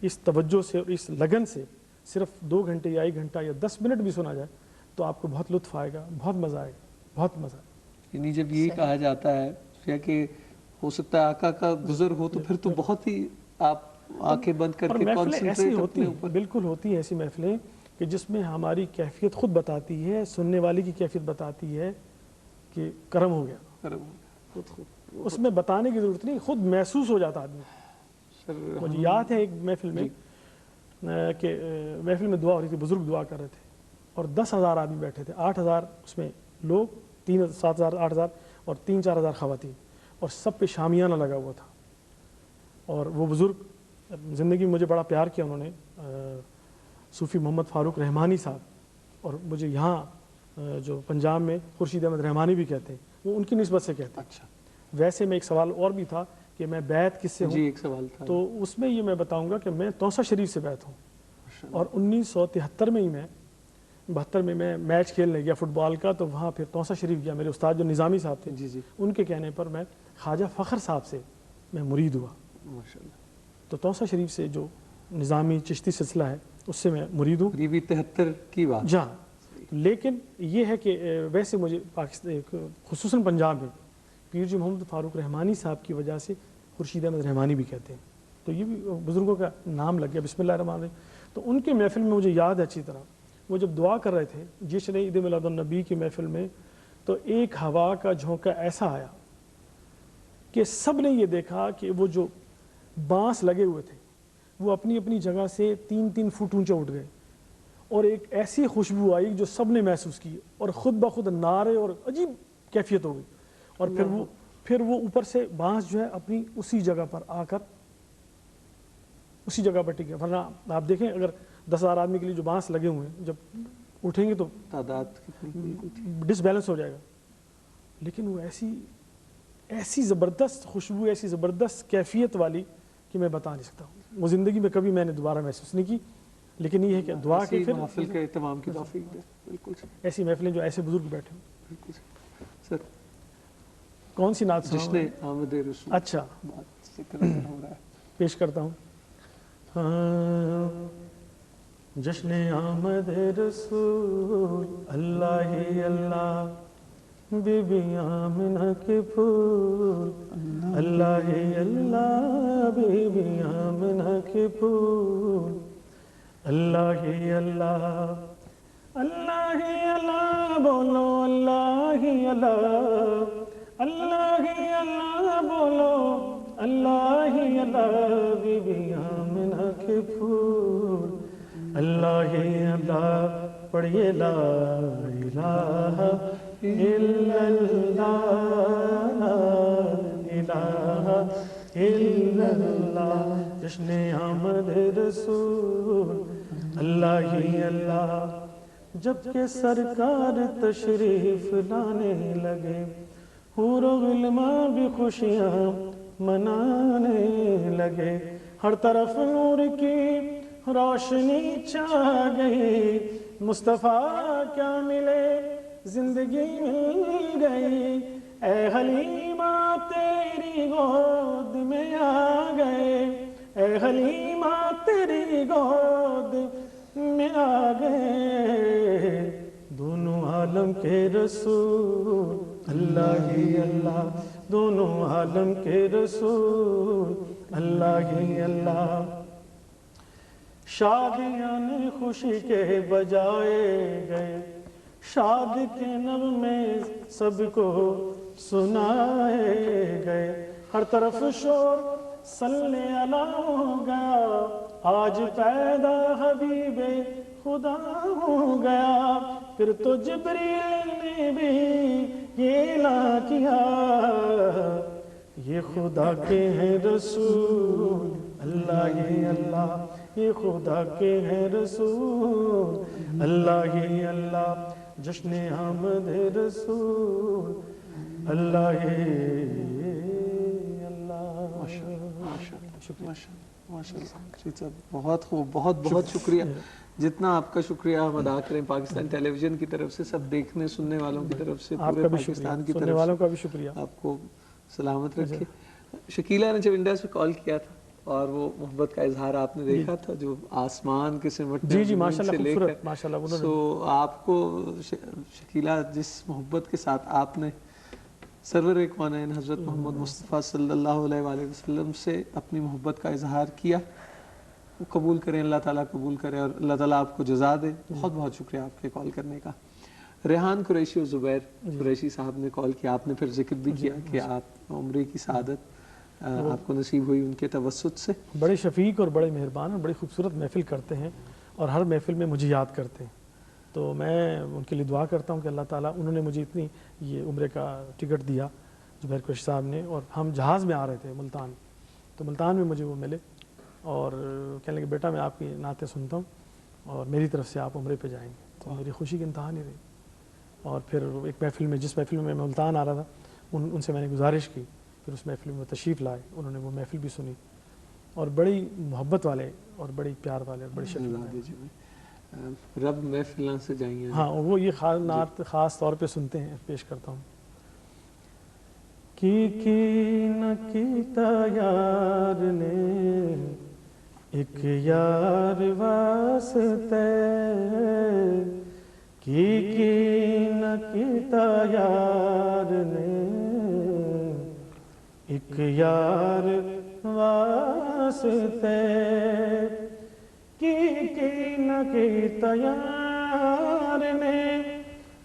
اس توجہ سے اور اس لگن سے صرف 2 گھنٹے یا 1 گھنٹہ یا 10 منٹ بھی سنا جائے تو آپ کو بہت لطف آئے گا، بہت مزہ آئے گا، بہت مزہ آئے گا. یعنی جب یہ کہا جاتا ہے یا کہ ہو سکتا ہے آقا کا گزر ہو تو پھر تو بہت ہی آپ آنکھیں بند کر کے ایسی ہوتی ہیں، بالکل ہوتی ہیں ایسی محفلیں کہ جس میں ہماری کیفیت خود بتاتی ہے، سننے والی کی کیفیت بتاتی ہے کہ کرم ہو گیا، اس میں بتانے کی ضرورت نہیں، خود محسوس ہو جاتا آدمی۔ مجھے یاد ہے ایک محفل میں کہ محفل میں دعا ہو رہی تھی، بزرگ دعا کر رہے تھے اور 10,000 آدمی بیٹھے تھے، 8,000 اس میں لوگ، 7,000 8,000 اور 3-4,000 خواتین، اور سب پہ شامیانہ لگا ہوا تھا۔ اور وہ بزرگ زندگی میں مجھے بڑا پیار کیا انہوں نے، صوفی محمد فاروق رحمانی صاحب، اور مجھے یہاں جو پنجاب میں خورشید احمد رحمانی بھی کہتے ہیں، وہ ان کی نسبت سے کہتے ہیں۔ اچھا، ویسے میں ایک سوال اور بھی تھا کہ میں بیعت کس سے ہوں؟ جی ایک سوال تھا، تو اس میں یہ میں بتاؤں گا کہ میں توسہ شریف سے بیعت ہوں، اور 1973 میں ہی 72 میں میں میچ کھیلنے گیا فٹ بال کا، تو وہاں پھر توسہ شریف گیا، میرے استاد جو نظامی صاحب تھے، جی ان کے کہنے پر میں خواجہ فخر صاحب سے میں مرید ہوا۔ ماشاءاللہ، تو توسہ شریف سے جو نظامی چشتی سلسلہ ہے اس سے میں مرید ہوں۔ قریبی 73 کی بات۔ جہاں لیکن یہ ہے کہ ویسے مجھے پاکستان خصوصاً پنجاب میں پیر جی محمد فاروق رحمانی صاحب کی وجہ سے خورشید احمد رحمانی بھی کہتے ہیں، تو یہ بھی بزرگوں کا نام لگ گیا، بسم اللہ الرحمن الرحیم۔ تو ان کے محفل میں مجھے یاد ہے اچھی طرح، وہ جب دعا کر رہے تھے جشن عید میلاد النبی کی محفل میں، تو ایک ہوا کا جھونکا ایسا آیا کہ سب نے یہ دیکھا کہ وہ جو بانس لگے ہوئے تھے وہ اپنی اپنی جگہ سے 3-3 فٹ اونچے اٹھ گئے، اور ایک ایسی خوشبو آئی جو سب نے محسوس کی، اور خود بخود نعرے اور عجیب کیفیت ہو گئی، اور پھر وہ اوپر سے بانس جو ہے اپنی اسی جگہ پر آ کر اسی جگہ پر ٹک گیا۔ ورنہ آپ دیکھیں اگر 10,000 آدمی کے لیے جو بانس لگے ہوئے ہیں جب اٹھیں گے تو تعداد ڈس بیلنس ہو جائے گا، لیکن وہ ایسی زبردست خوشبو، ایسی زبردست کیفیت والی کہ میں بتا نہیں سکتا ہوں، وہ زندگی میں کبھی میں نے دوبارہ محسوس نہیں کی۔ لیکن یہ ہے کہ دعا کے پھر محفل کے اہتمام کی توفیق دے۔ بالکل ایسی محفلیں جو ایسے بزرگ بیٹھے ہوں۔ بالکل سر، کون سی نعت جشن آمد رسول، اچھا بات ذکر ہو رہا ہے، پیش کرتا ہوں۔ جشن آمد رسول، اللہ ہی اللہ، بی بی آمنہ کے پھول، اللہ ہی اللہ، بی بی آمنہ کے پھول، اللہ ہی اللہ، اللہ ہی اللہ، بولو اللہ ہی اللہ، اللہ ہی اللہ، بولو اللہ ہی اللہ، بی بی آمنہ کے پھول، اللہ ہی اللہ، پڑھیے لا الہ الا اللہ، لا الہ الا اللہ، جشن آمد رسول، اللہ ہی اللہ۔ جب کہ سرکار تشریف لانے لگے، حور و غلمان بھی خوشیاں منانے لگے، ہر طرف نور کی روشنی چھا گئی، مصطفیٰ کیا ملے زندگی مل گئی، اے حلیمہ تیری گود میں آ گئے، اے حلیمہ تیری گود میں آ گئے، دونوں عالم کے رسول، اللہ ہی اللہ، دونوں عالم کے رسول، اللہ ہی اللہ۔ شادیاں خوشی کے بجائے گئے، شاد کے نغمے سب کو سنائے گئے، ہر طرف شور صلی اللہ ہو گیا، آج پیدا حبیب خدا ہو گیا، پھر تو جبریل نے بھی یہ اعلان کیا، یہ خدا کے ہیں رسول، اللہ ہی اللہ، یہ خدا کے ہیں رسول، اللہ ہی اللہ، جشن آمد رسول، اللہ ہی اللہ۔ بہت خوب، بہت بہت شکریہ۔ جتنا آپ کا شکریہ ہم ادا کریں پاکستان ٹیلی ویژن کی طرف سے، سب دیکھنے سننے والوں کی طرف سے، پورے پاکستان کی طرف سے، سننے والوں کا بھی شکریہ، آپ کو سلامت رکھے۔ شکیلہ نے جب انڈیا سے کال کیا تھا اور وہ محبت کا اظہار آپ نے دیکھا تھا جو آسمان کے سمٹنے جی ماشاءاللہ خوبصورت، ماشاءاللہ، سو آپ کو شکیلہ جس محبت کے ساتھ آپ نے سرور کونین حضرت محمد مصطفیٰ صلی اللہ علیہ وآلہ وسلم سے اپنی محبت کا اظہار کیا. وہ قبول کریں, اللہ تعالیٰ قبول کرے اور اللہ تعالیٰ آپ کو جزا دے. بہت بہت شکریہ آپ کے کال کرنے کا. ریحان قریشی اور زبیر قریشی صاحب نے کال کیا, آپ نے پھر ذکر بھی کیا کہ آپ عمرے کی سعادت آپ کو نصیب ہوئی ان کے توسط سے. بڑے شفیق اور بڑے مہربان اور بڑی خوبصورت محفل کرتے ہیں اور ہر محفل میں مجھے یاد کرتے ہیں. تو میں ان کے لیے دعا کرتا ہوں کہ اللہ تعالیٰ, انہوں نے مجھے اتنی یہ عمرے کا ٹکٹ دیا زبیر قریشی صاحب نے, اور ہم جہاز میں آ رہے تھے ملتان, تو ملتان میں مجھے وہ ملے اور کہنے لگے بیٹا میں آپ کی نعتیں سنتا ہوں اور میری طرف سے آپ عمرے پہ جائیں گے. تو میری خوشی کی انتہا نہیں رہی. اور پھر ایک محفل میں, جس محفل میں ملتان آ رہا تھا, ان سے میں نے گزارش کی, پھر اس محفل میں تشریف لائے, انہوں نے وہ محفل بھی سنی اور بڑی محبت والے اور بڑی پیار والے اور بڑی شفیق. رب محفلوں سے جائیں. ہاں, وہ یہ نعت خاص طور پہ سنتے ہیں, پیش کرتا ہوں. کی نہ کیتا یار نے ایک یار واسطے, کی نہ کیتا یار نے ایک یار واسطے, کی نہ کیتا یار نے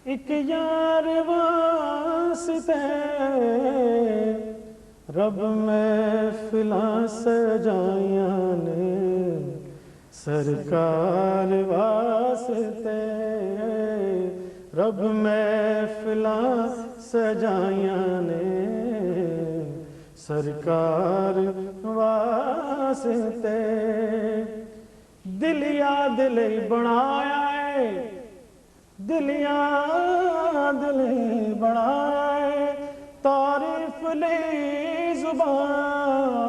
ایک یار واسطے, رب محفلاں سجائیاں نے سرکار واسطے, رب محفلاں سجائیاں نے سرکار واسطے. دل یاد لئی بنایا ہے, دل یاد لئی بنایا ہے, تعریف لئی زبان,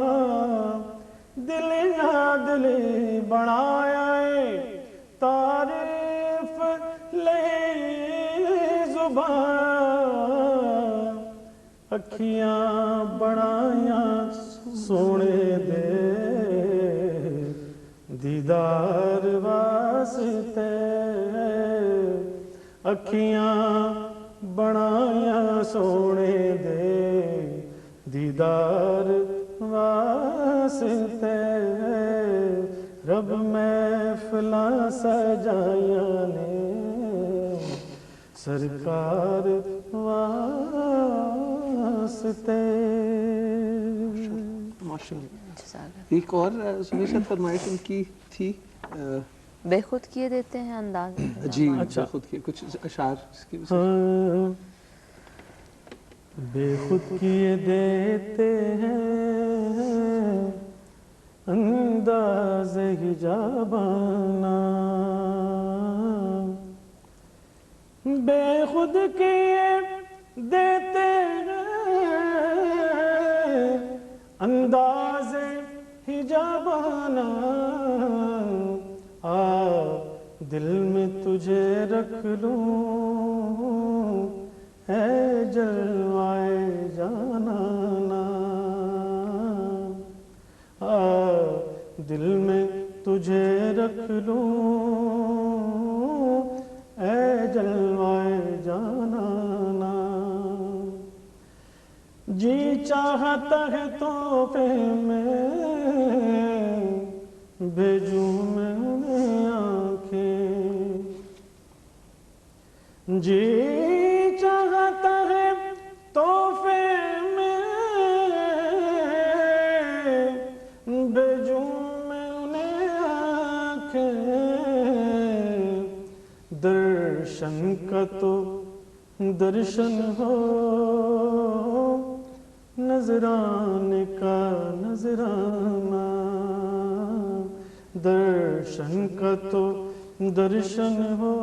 دل یاد لئی بنایا ہے, تعریف لئی زبان, اکھیاں بنایاں سونے دے دیدار واسطے, اکھیاں بنایاں سونے دے دیدار واسطے, رب محفلاں سجائیاں نے سرکار واسطے. ایک اور فرمائش ان کی تھی, بے خود کیے دیتے ہیں انداز. جی بے خود کیے کچھ اشعار اس کی بے خود کیے دیتے ہیں انداز حجابانہ, بے خود کیے دیتے ہیں انداز حجابانہ, دل میں تجھے رکھ لوں ہے جلوائے جانانا, دل میں تجھے رکھ لوں اے جلوائے جانانا, جی چاہتا ہے تحفے میں بھیجوں میں انہیں آنکھیں, جی چاہتا ہے تحفے میں بھیجوں میں انہیں آنکھیں, درشن کا تو درشن ہو نذرانے کا نذرانہ, درشن کا تو درشن ہو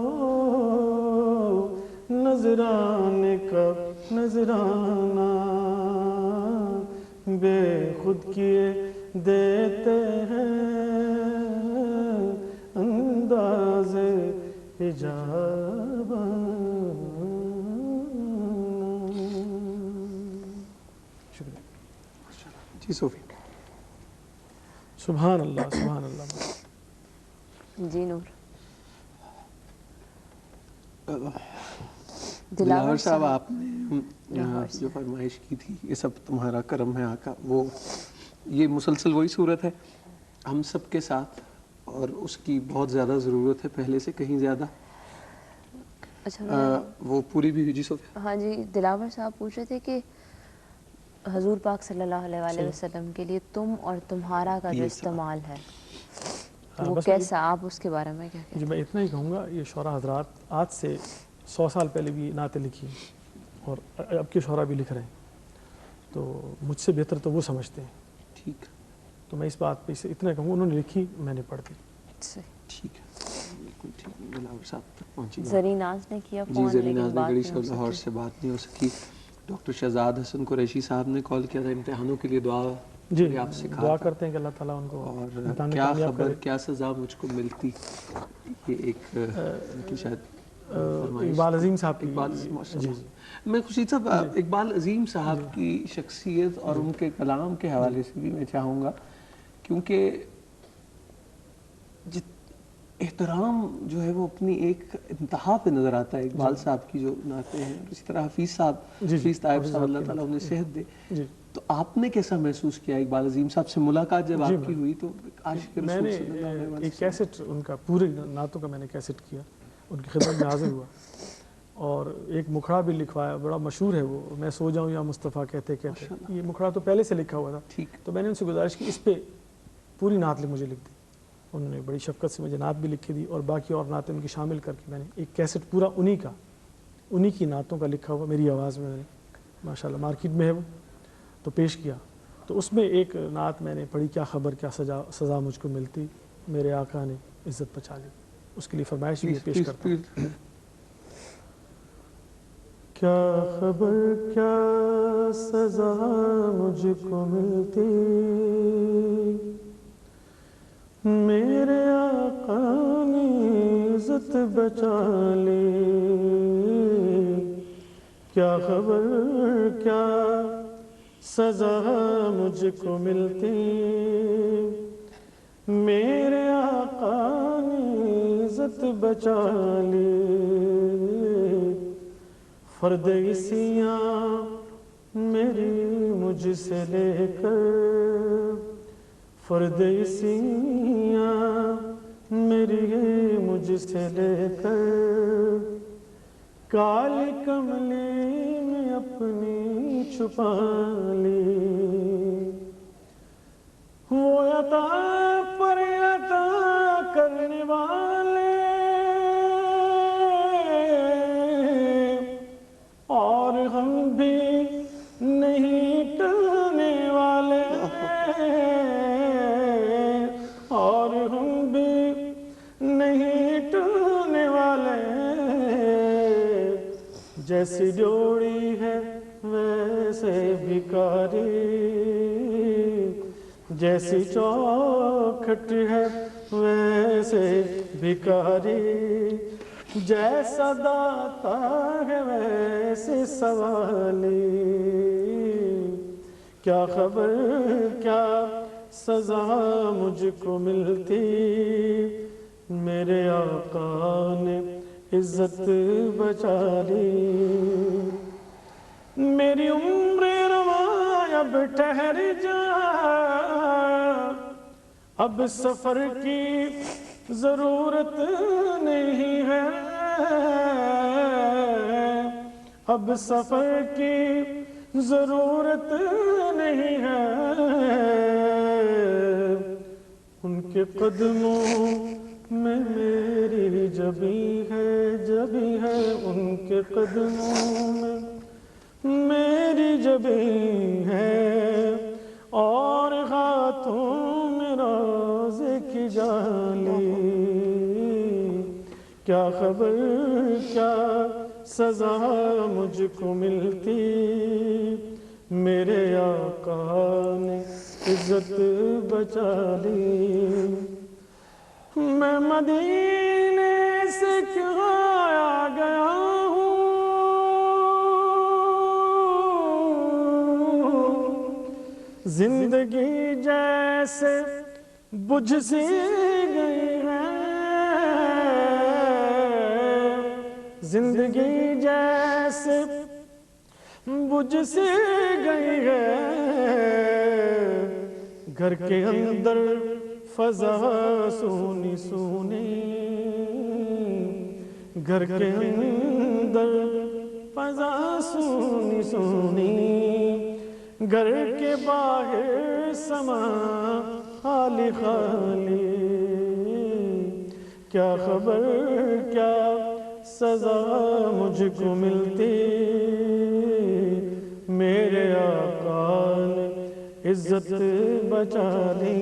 نذرانے کا نذرانہ, بے خود کیے دیتے ہیں انداز حجابانہ. جی صوفی. سبحان اللہ سبحان اللہ. جی نور. دلاور صاحب آپ نے جو فرمائش کی تھی یہ سب تمہارا کرم ہے آقا، وہ یہ مسلسل وہی صورت ہے ہم سب کے ساتھ، اور اس کی بہت زیادہ ضرورت ہے پہلے سے کہیں زیادہ. اچھا وہ پوری بھی ہوئی جی صوفیہ. ہاں جی، دلاور صاحب پوچھ رہے تھے کہ حضور پاک صلی اللہ علیہ وآلہ وسلم کے لیے تم اور تمہارا کا جو استعمال ہے وہ کیسا، آپ اس کے بارے میں کیا کہتے ہیں؟ جی میں اتنا ہی کہوں گا، یہ شعراء حضرات آج سے 100 سال پہلے بھی نعتیں لکھی اور اب کے شعراء بھی لکھ رہے ہیں، تو مجھ سے بہتر تو وہ سمجھتے ہیں. ٹھیک، تو میں اس بات پہ اتنا کہوں گا، انہوں نے لکھی میں نے پڑھ دی. ٹھیک ہے، بالکل ٹھیک. دلاور صاحب تک پہنچی. زریناز نے کیا جی فون زریناز لیکن نے بات گڑی نہیں سے ہو لاہور سکی. سے بات نہیں ہو سکی. ڈاکٹر شہزاد حسن قریشی صاحب نے کال کیا تھا، امتحانوں کے لیے دعا جی آپ سے کہا دعا تھا. کرتے ہیں کہ اللہ تعالیٰ ان کو اور امتحان میں کیا کامیاب خبر کرے. کیا سزا مجھ کو ملتی، یہ ایک شاید اقبال عظیم صاحب کی. جی میں خوشید صاحب اقبال عظیم صاحب کی شخصیت اور ان کے کلام کے حوالے سے بھی میں چاہوں گا، کیونکہ احترام جو ہے وہ اپنی ایک انتہا پہ نظر آتا ہے اقبال صاحب کی جو نعتیں ہیں. اسی طرح حفیظ صاحب، حفیظ طائب صاحب، اللہ تعالیٰ انہیں صحت دے. تو آپ نے کیسا محسوس کیا اقبال عظیم صاحب سے ملاقات جب آپ کی ہوئی؟ تو عاشق میں رسول نے صلی اللہ علیہ وسلم ایک کیسٹ ان کا پورے نعتوں کا میں نے کیسٹ کیا، ان کی خدمت میں حاضر ہوا اور ایک مکھڑا بھی لکھوایا، بڑا مشہور ہے وہ، میں سو جاؤں یا مصطفیٰ کہتے کہتے. یہ مکھڑا تو پہلے سے لکھا ہوا تھا. ٹھیک. تو میں نے ان سے گزارش کی اس پہ پوری نعت مجھے لکھ دی. انہوں نے بڑی شفقت سے مجھے نعت بھی لکھ کے دی اور باقی اور نعتیں ان کی شامل کر کے میں نے ایک کیسٹ پورا انہی کی نعتوں کا لکھا ہوا میری آواز میں نے ماشاءاللہ مارکیٹ میں ہے وہ، تو پیش کیا. تو اس میں ایک نعت میں نے پڑھی، کیا خبر کیا سزا مجھ کو ملتی، میرے آقا نے عزت بچا لی. اس کے لیے فرمائش بھی پیش کرتا ہوں. کیا خبر کیا سزا مجھ کو ملتی، میرے آقا نے عزت بچا لی. کیا خبر کیا سزا مجھ کو ملتی، میرے آقا نے عزت بچا لی. فرد عیسیاں میری مجھ سے لے کر، فرد عیسیاں میری مجھ سے لے کر، کالی کملی میں اپنی چھپا لی. وہ عطا پر عطا کرنے والے اور ہم بھی نہیں ٹلنے والے، اور ہم بھی نہیں ٹلنے والے. جیسی جوڑی ہے ویسے بھکاری، جیسی چوکھٹ ہے ویسے بھکاری، جیسا داتا ہے ویسے سوالی. کیا خبر کیا سزا مجھ کو ملتی، میرے آقا نے عزت بچا لی. میری عمر رواں اب ٹھہر جا، اب سفر کی ضرورت نہیں ہے، اب سفر کی ضرورت نہیں ہے. ان کے قدموں میں میری جبی ہے، ان کے قدموں میں میری جبی ہے، اور ہاتھوں میں روزے کی جالی. کیا خبر کیا سزا مجھ کو ملتی، میرے آقا نے عزت بچا لی. میں مدینے سے کیوں آ گیا ہوں، زندگی جیسے بجھ سی گئی ہے، زندگی جیسے بجھ سی گئی ہے، گھر کے اندر فضا سونی سونی، گھر کے اندر فضا سونی سونی، گھر کے باہر سما خالی خالی، کیا خبر کیا سزا مجھ کو ملتی، میرے آقا نے عزت بچا لی،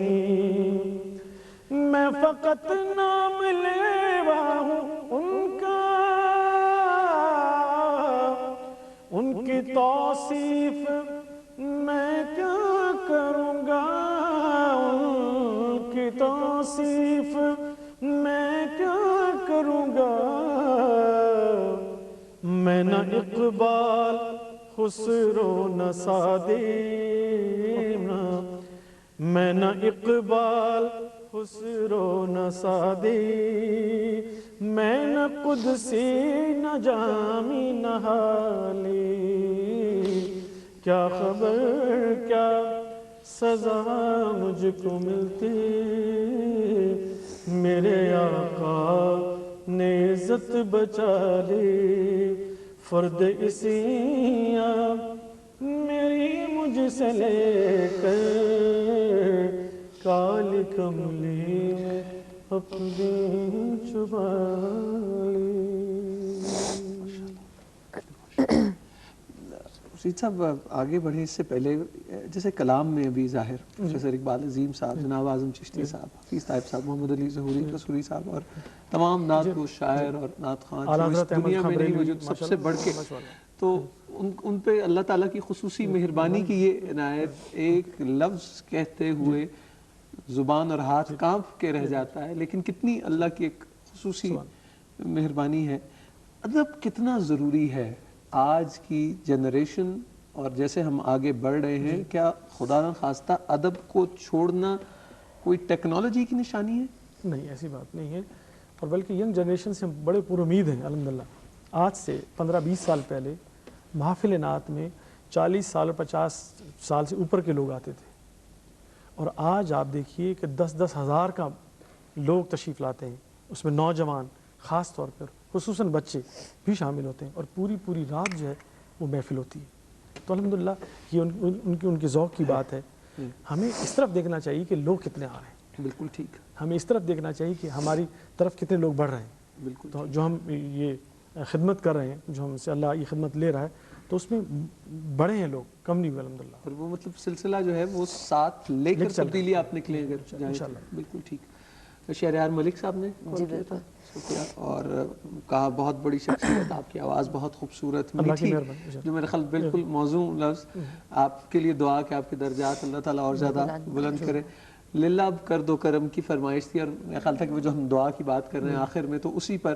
میں فقط نام لیوا ہوں ان کا، ان کی توصیف میں کیا کروں گا، ان کی توصیف میں کیا کروں گا، میں نہ اقبال خسرو نہ سعدی، میں نہ اقبال خسرو نہ سعدی، میں نہ قدسی نہ جامی نہ حالی، کیا خبر کیا سزا مجھ کو ملتی، میرے آقا نے عزت بچا لی، فرد اسیاں میری مجھ سے لے کر، کالی کملی میں اپنی چھپا لی۔ رشید صاحب آگے بڑھیں اس سے پہلے جیسے کلام میں ابھی ظاہر پروفیسر اقبال عظیم صاحب، جناب اعظم چشتی صاحب، حفیظ طیب صاحب، محمد علی ظہوری قصوری صاحب اور تمام نعت گو شاعر اور نعت خوان جو اس دنیا میں نہیں موجود، سب سے بڑھ کے، تو ان پہ اللہ تعالیٰ کی خصوصی مہربانی کی یہ عنایت، ایک لفظ کہتے ہوئے زبان اور ہاتھ کانپ کے رہ جاتا ہے، لیکن کتنی اللہ کی ایک خصوصی مہربانی ہے۔ ادب کتنا ضروری ہے آج کی جنریشن اور جیسے ہم آگے بڑھ رہے ہیں، کیا خدا نہ خواستہ ادب کو چھوڑنا کوئی ٹیکنالوجی کی نشانی ہے؟ نہیں، ایسی بات نہیں ہے، اور بلکہ ینگ جنریشن سے ہم بڑے پر امید ہیں الحمدللہ۔ آج سے 15-20 سال پہلے محافل نعت میں 40 سال اور 50 سال سے اوپر کے لوگ آتے تھے، اور آج آپ دیکھیے کہ 10-10 ہزار کا لوگ تشریف لاتے ہیں، اس میں نوجوان خاص طور پر خصوصاً بچے بھی شامل ہوتے ہیں، اور پوری رات جو ہے وہ محفل ہوتی ہے۔ تو الحمدللہ یہ ان کے ذوق کی بات ہے۔ ہمیں اس طرف دیکھنا چاہیے کہ لوگ کتنے آ رہے ہیں، بالکل ٹھیک، ہمیں اس طرف دیکھنا چاہیے کہ ہماری طرف کتنے لوگ بڑھ رہے ہیں، بالکل تو جو ہم یہ خدمت کر رہے ہیں، جو ہم سے اللہ یہ خدمت لے رہا ہے، تو اس میں بڑے ہیں لوگ، کم نہیں ہوئے الحمدللہ۔ اور وہ مطلب سلسلہ جو ہے وہ ساتھ لے کر تبدیلی آپ نکلیں اگر جائیں، انشاءاللہ۔ بالکل ٹھیک۔ شہریار ملک صاحب نے جی کیا تھا، بالکل، شکریہ، اور کہا بہت بڑی شخصیت، آپ کی آواز بہت خوبصورت اللہ کی میٹھی، مہربانی، جو میرے خیال بالکل موزوں لفظ، آپ کے لیے دعا کہ آپ کے درجات اللہ تعالیٰ اور زیادہ بلند کرے۔ للہ اب کر دو کرم کی فرمائش تھی، اور میرا خیال تھا کہ وہ جو ہم دعا کی بات کر رہے ہیں آخر میں، تو اسی پر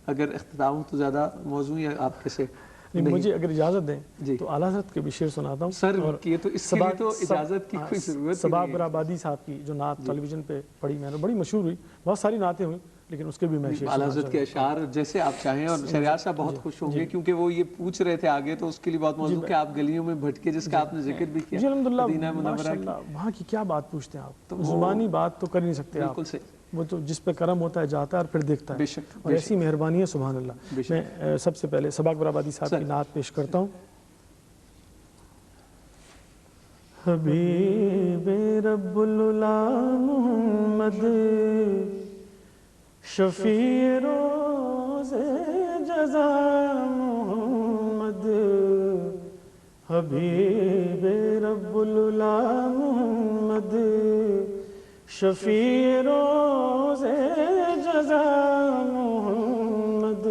اگر اختتام تو زیادہ موضوع یا آپ کیسے نہیں، مجھے اگر اجازت دیں تو اعلیٰ حضرت کے بھی شعر سناتا ہوں سر، یہ تو اس کے لیے تو اجازت کی کوئی ضرورت نہیں ہے۔ صبا برآبادی صاحب کی جو نعت ٹیلی ویژن پہ پڑھی میں نے، بڑی مشہور ہوئی، بہت ساری نعتیں ہوئیں، لیکن اس کے بھی میں شعر اعلیٰ حضرت کے اشعار جیسے آپ چاہیں، اور شہریار صاحب بہت خوش ہوں گے کیونکہ وہ یہ پوچھ رہے تھے آگے، تو اس کے لیے بہت موضوع کہ آپ گلیوں میں بھٹکے، جس کا آپ نے ذکر بھی کیا، جی الحمدللہ، مدینہ منورہ ماشاءاللہ، وہاں کی کیا بات پوچھتے ہیں آپ، زبانی بات تو کر نہیں سکتے آپ، بالکل صحیح، وہ تو جس پہ کرم ہوتا ہے جاتا ہے اور پھر دیکھتا ہے، بے شک، اور ایسی مہربانی ہے سبحان اللہ۔ میں سب سے پہلے صبا برآبادی صاحب کی نعت پیش کرتا ہوں۔ حبیب رب العلا محمد، شفیع روز جزا محمد، حبیب رب العلا محمد، شفیع روز جزا محمد،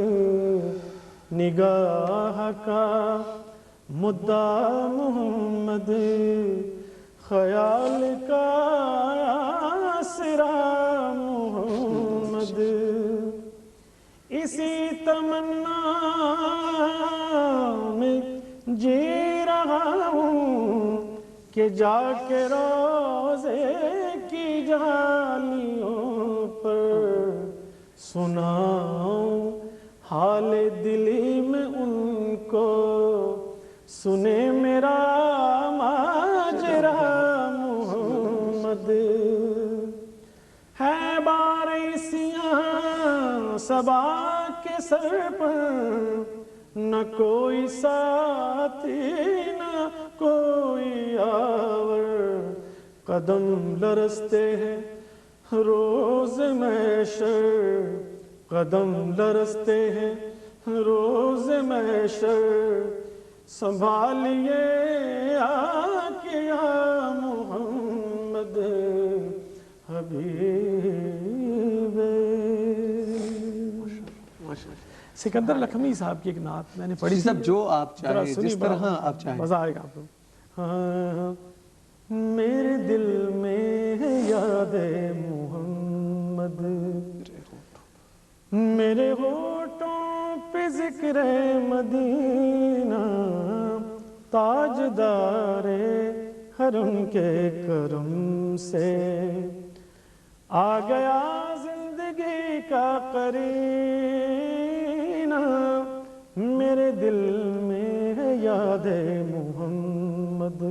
نگاہ کا مدعا محمد، خیال کا آسرا محمد، اسی تمنا میں جی رہا ہوں کہ جا کے روزے کی جالیوں پر سناؤں حال دلی میں ان کو سنے میرا ماجرا محمد ہے باریسیاں صبا کے سر پر نہ کوئی ساتھی نہ کوئی آور قدم لرزتے ہیں روز محشر قدم لرزتے ہیں روز محشر سنبھالیے آقا یا محمد حبیب سکندر لکھمی صاحب کی ایک نعت میں نے پڑھی صاحب جو آپ چاہیں جس طرح آپ چاہیں مزہ آئے گا آپ کو. ہاں میرے دل میں ہے یاد محمد میرے ہونٹوں پہ ذکر مدینہ تاجدار حرم کے کرم سے آ گیا زندگی کا قرینہ میرے دل میں ہے یاد محمد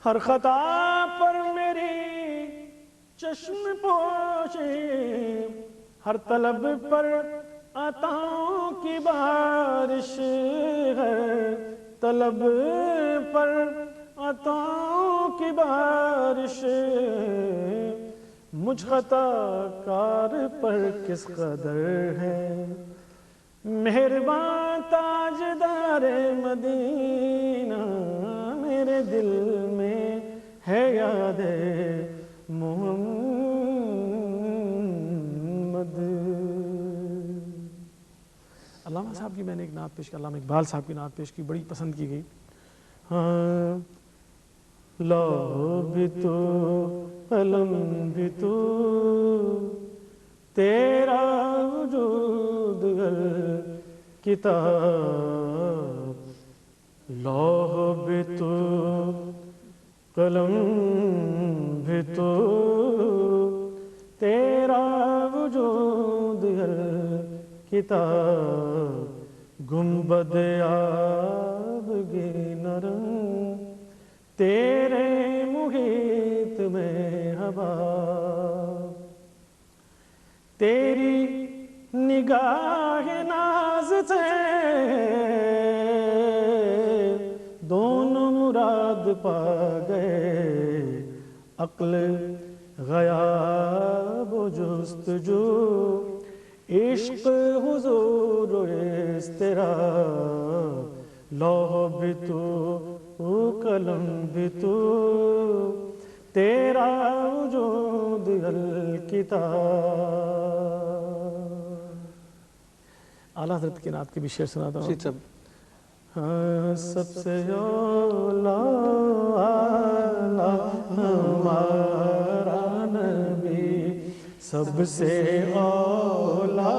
ہر خطا پر میری چشم پوشی ہر طلب پر عطاؤں کی بارش ہے طلب پر عطاؤں کی بارش مجھ خطا کار پر کس قدر ہے مہربان تاجدار مدینہ میرے دل میں ہے یاد محمد. علامہ صاحب کی میں نے ایک نعت پیش کی علامہ اقبال صاحب کی نعت پیش کی بڑی پسند کی گئی. ہاں لوح بھی تو قلم بھی تو تیرا وجود کتاب لوح بھی تو قلم بھی تو تیرا وجود کتاب گنبد آبگی نرم تیرے محیط میں ہوا تیری نگاہ ناز سے دونوں مراد پا گئے عقل غیاب و جستجو عشق حضور و اضطراب لوح بھی تو قلم بھی تو تیرا وجود الکتاب. اعلیٰ حضرت کی نعت کی بھی شعر سناتا ہوں. ہاں سب سے اولا ہمارا نبی سب سے اولا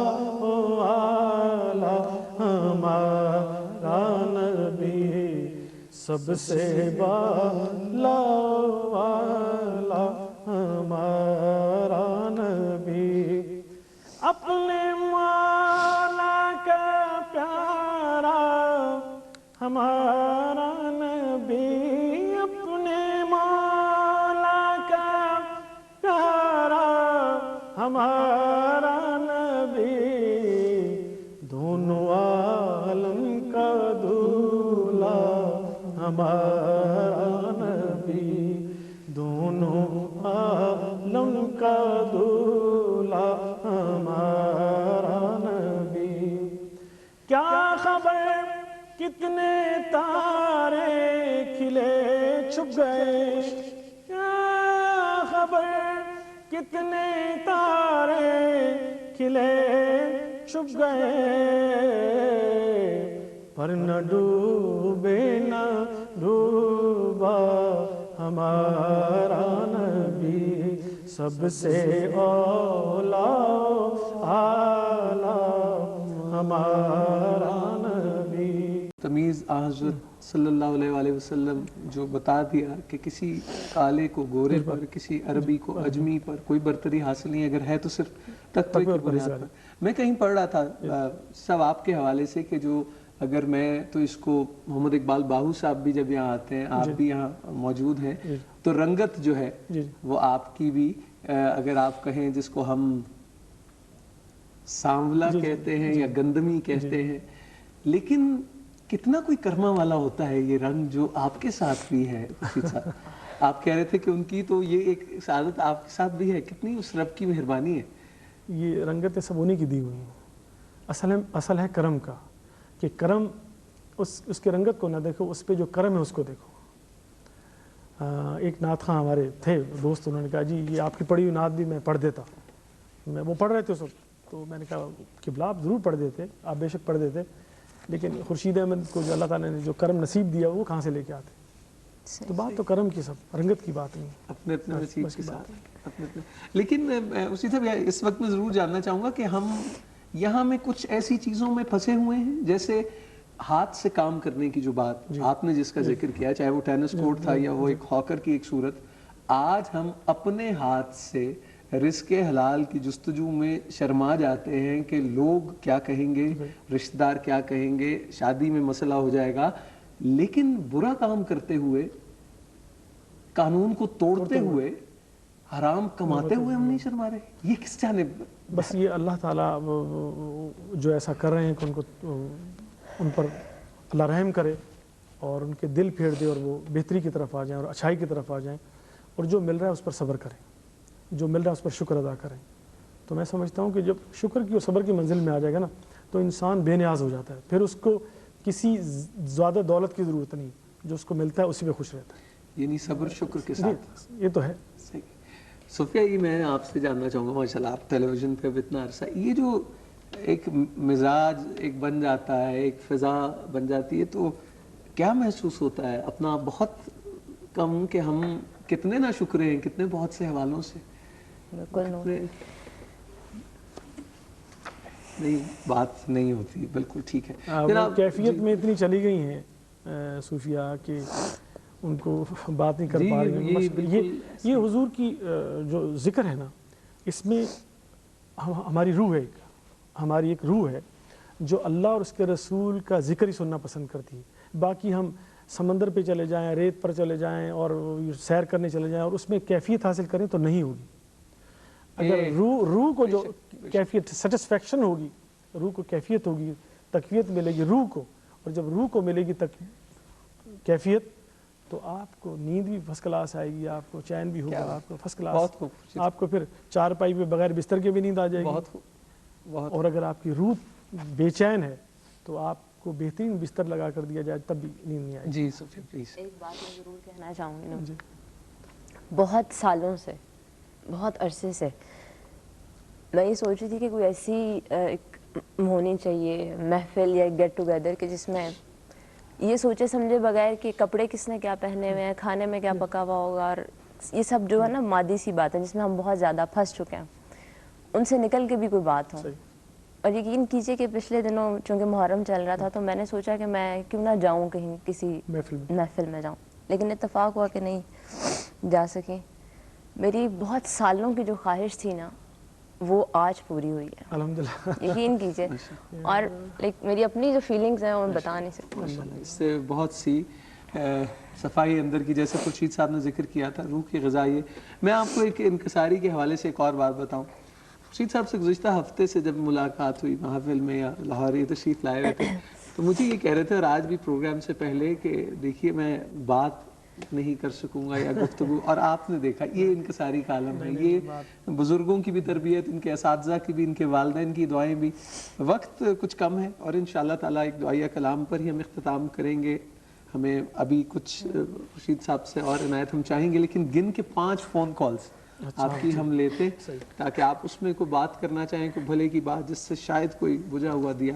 ہمارا نبی سب سے بالا والا ہمارا نبی اپنے مولا کا پیارا ہمارا نبی اپنے مولا کا پیارا ہمارا نبی دونوں عالم کا دولہ ہمارا نبی دونوں عالم کا دولہ ہمارا نبی. کیا خبر کتنے تارے کھلے چھپ گئے کیا خبر کتنے تارے کھلے چھپ گئے پر نہ ڈوبے نہ ڈوبا ہمارا نبی سب سے اولا اعلیٰ ہمارا نبی. تمیز حضرت صلی اللہ علیہ وآلہ وسلم جو بتا دیا کہ کسی کالے کو گورے پر کسی عربی کو اجمی پر کوئی برتری حاصل نہیں اگر ہے تو صرف تقوی کی بنیاد پر. میں کہیں پڑھ رہا تھا سب آپ کے حوالے سے کہ جو اگر میں تو اس کو محمد اقبال باہو صاحب بھی جب یہاں آتے ہیں, آپ بھی یہاں موجود ہیں, تو رنگت جو ہے وہ آپ کی بھی اگر آپ کہیں جس کو ہم سانولا کہتے ہیں یا گندمی کہتے ہیں, لیکن کتنا کوئی کرما والا ہوتا ہے یہ رنگ جو آپ کے ساتھ بھی ہے. خورشید صاحب آپ کہہ رہے تھے کہ ان کی تو یہ ایک سعادت آپ کے ساتھ بھی ہے, کتنی اس رب کی مہربانی ہے. یہ رنگتیں سب انہیں کی دی ہوئی ہیں. اصل ہے کرم کا, کہ کرم اس کے رنگت کو نہ دیکھو, اس پہ جو کرم ہے اس کو دیکھو. ایک نعت خواں ہمارے تھے دوست, انہوں نے کہا جی یہ آپ کی پڑھی ہوئی نعت بھی میں پڑھ دیتا. وہ پڑھ رہے تھے اس وقت, تو میں نے کہا قبلہ آپ ضرور پڑھ دیتے, آپ بے شک پڑھ دیتے, لیکن خورشید احمد کو جو اللہ تعالیٰ نے جو کرم نصیب دیا وہ کہاں سے لے کے آتے. تو بات تو کرم کی, سب رنگت کی بات نہیں, اپنے اپنے نصیب کے ساتھ اپنے. لیکن اسی طرح اس وقت میں ضرور جاننا چاہوں گا کہ ہم یہاں میں کچھ ایسی چیزوں میں پھنسے ہوئے ہیں, جیسے ہاتھ سے کام کرنے کی جو بات آپ نے جس کا ذکر کیا, چاہے وہ ٹینس کورٹ تھا یا وہ ایک ہاکر کی ایک صورت, آج ہم اپنے ہاتھ سے رزق حلال کی جستجو میں شرما جاتے ہیں کہ لوگ کیا کہیں گے, رشتہ دار کیا کہیں گے, شادی میں مسئلہ ہو جائے گا. لیکن برا کام کرتے ہوئے, قانون کو توڑتے ہوئے, حرام کماتے ہوئے ہم نہیں شرما رہے. یہ کس جانب؟ بس یہ اللہ تعالیٰ جو ایسا کر رہے ہیں کہ ان کو ان پر اللہ رحم کرے اور ان کے دل پھیر دے اور وہ بہتری کی طرف آ جائیں اور اچھائی کی طرف آ جائیں, اور جو مل رہا ہے اس پر صبر کریں, جو مل رہا ہے اس پر شکر ادا کریں. تو میں سمجھتا ہوں کہ جب شکر کی اور صبر کی منزل میں آ جائے گا نا, تو انسان بے نیاز ہو جاتا ہے. پھر اس کو کسی زیادہ دولت کی ضرورت نہیں, جو اس کو ملتا ہے اسی پہ خوش رہتا ہے. یعنی صبر شکر کے ساتھ. یہ تو ہے. صوفیہ, یہ میں آپ سے جاننا چاہوں گا, ماشاءاللہ آپ ٹیلی ویژن پہ اب اتنا عرصہ, یہ جو ایک مزاج ایک بن جاتا ہے, ایک فضا بن جاتی ہے, تو کیا محسوس ہوتا ہے؟ اپنا بہت کم کہ ہم کتنے نہ شکرے ہیں, کتنے بہت سے حوالوں سے. نہیں بات نہیں ہوتی, بالکل ٹھیک ہے. کیفیت میں اتنی چلی گئی ہیں صوفیہ کہ ان کو بات نہیں کر پا رہی. یہ حضور کی جو ذکر ہے نا, اس میں ہماری روح ہے, ہماری ایک روح ہے جو اللہ اور اس کے رسول کا ذکر ہی سننا پسند کرتی ہے. باقی ہم سمندر پہ چلے جائیں, ریت پر چلے جائیں اور سیر کرنے چلے جائیں اور اس میں کیفیت حاصل کریں تو نہیں ہوگی. اگر روح کو جو کیفیت سیٹسفیکشن ہوگی, روح کو کیفیت ہوگی, تقویت ملے گی روح کو, اور جب روح کو ملے گی کیفیت, تو آپ کو نیند بھی فرسٹ کلاس آئے گی, آپ کو چین بھی ہوگا, آپ کو فرسٹ کلاس, آپ کو پھر چارپائی پہ بغیر بستر کے بھی نیند آ جائے گی. اور اگر آپ کی روح بے چین ہے تو آپ کو بہترین بستر لگا کر دیا جائے تب بھی نیند نہیں آئے گی. جی صوفیہ پلیز. ایک بات میں ضرور کہنا چاہوں گی نا, بہت سالوں سے, بہت عرصے سے میں یہ سوچ رہی تھی کہ کوئی ایسی ہونی چاہیے محفل یا گیٹ ٹوگیدر کہ جس میں یہ سوچے سمجھے بغیر کہ کپڑے کس نے کیا پہنے ہوئے ہیں, کھانے میں کیا پکا ہوا ہوگا, اور یہ سب جو ہے نا مادی سی بات ہے جس میں ہم بہت زیادہ پھنس چکے ہیں, ان سے نکل کے بھی کوئی بات ہو. اور یقین کیجئے کہ پچھلے دنوں چونکہ محرم چل رہا تھا تو میں نے سوچا کہ میں کیوں نہ جاؤں کہیں کسی محفل میں جاؤں, لیکن اتفاق ہوا کہ نہیں جا سکیں. میری بہت سالوں کی جو خواہش تھی نا وہ آج پوری ہوئی ہے الحمدللہ, یقین کیجئے. اور میری اپنی جو فیلنگز ہیں وہ بتا نہیں سکتی. اس سے بہت سی صفائی اندر کی, جیسے خورشید صاحب نے ذکر کیا تھا روح کی غذا. یہ میں آپ کو ایک انکساری کے حوالے سے ایک اور بات بتاؤں. خورشید صاحب سے گزشتہ ہفتے سے جب ملاقات ہوئی محفل میں یا لاہور یہ تشریف لائے ہوئے تھے, تو مجھے یہ کہہ رہے تھے, اور آج بھی پروگرام سے پہلے, کہ دیکھیے میں بات نہیں کر سکوں گا یا گفتگو, اور آپ نے دیکھا یہ انکساری کا عالم ہے. یہ بزرگوں کی بھی تربیت, ان کے اساتذہ کی بھی, ان کے والدین کی دعائیں بھی. وقت کچھ کم ہے اور انشاءاللہ تعالیٰ ایک دعائیہ کلام پر ہی ہم اختتام کریں گے. ہمیں ابھی کچھ خورشید صاحب سے اور عنایت ہم چاہیں گے, لیکن گن کے 5 فون کالز آپ کی ہم لیتے, تاکہ آپ اس میں کوئی بات کرنا چاہیں, کوئی بھلے کی بات جس سے شاید کوئی بجھا ہوا دیا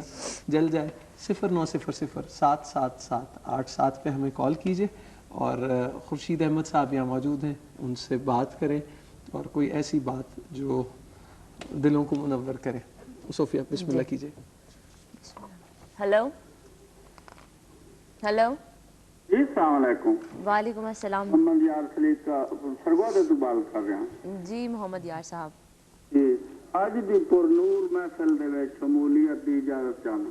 جل جائے. 0900-777-887 پہ ہمیں کال کیجئے, اور خورشید احمد صاحب یہاں موجود ہیں, ان سے بات کریں, اور کوئی ایسی بات جو دلوں کو منور کرے. صوفیہ بسم اللہ کیجئے. Hello hello. جی السلام علیکم. وعلیکم السلام. محمد یار سلیق کا سرگواد تو بات کر رہے ہیں. جی محمد یار صاحب. جی ਅੱਜ ਦੀ ਪੁਰਨੂਰ ਮਹਿਫਿਲ ਦੇ ਵਿੱਚ ਸ਼ਮੂਲੀਅਤ ਦੀ ਇਜਾਜ਼ਤ ਚਾਹੁੰਦਾ।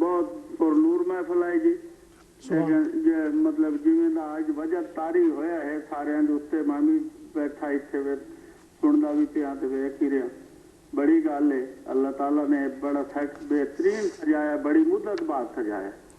ਬਹੁਤ ਪੁਰਨੂਰ ਮਹਿਫਿਲ ਹੈ ਜੀ। ਜੇ ਮਤਲਬ ਜਿਵੇਂ ਦਾ ਅੱਜ ਵਜ੍ਹਾ ਤਾਰੀ ਹੋਇਆ ਹੈ ਸਾਰਿਆਂ ਦੇ ਉੱਤੇ, ਮੈਂ ਵੀ ਬੈਠਾ ਇੱਥੇ ਵੇ ਸੁਣਦਾ ਵੀ ਪਿਆ ਤੇ ਵੇਖ ਹੀ ਰਿਹਾ। ਬੜੀ ਗੱਲ ਹੈ, ਅੱਲਾਹ ਤਾਲਾ ਨੇ ਬੜਾ ਸੈਟ ਬਿਹਤਰੀਨ ਸਜਾਇਆ, ਬੜੀ ਮੁੱਦਤ ਬਾਅਦ ਸਜਾਇਆ,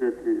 ਬਿਹਤਰੀਨ।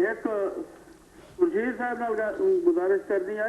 ਇੱਕ ਖੁਰਸ਼ੀਦ ਸਾਹਿਬ ਨਾਲ ਗੁਜ਼ਾਰਿਸ਼ ਕਰਨੀ ਹੈ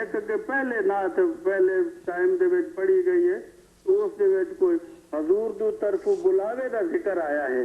ਇੱਕ ਕਿ ਪਹਿਲੇ ਨਾਤ ਪਹਿਲੇ ਟਾਈਮ ਦੇ ਵਿੱਚ ਪੜ੍ਹੀ ਗਈ ਹੈ, ਉਸ ਦੇ ਵਿੱਚ ਕੋਈ ਹਜ਼ੂਰ ਦੀ ਤਰਫੋਂ ਬੁਲਾਵੇ ਦਾ ਜ਼ਿਕਰ ਆਇਆ ਹੈ।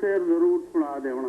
ਸ਼ੇਰ ਜ਼ਰੂਰ ਸੁਣਾ ਦੇਣਾ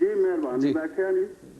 ਜੀ। ਮਿਹਰਬਾਨੀ, ਬੈਠਿਆ ਨਹੀਂ।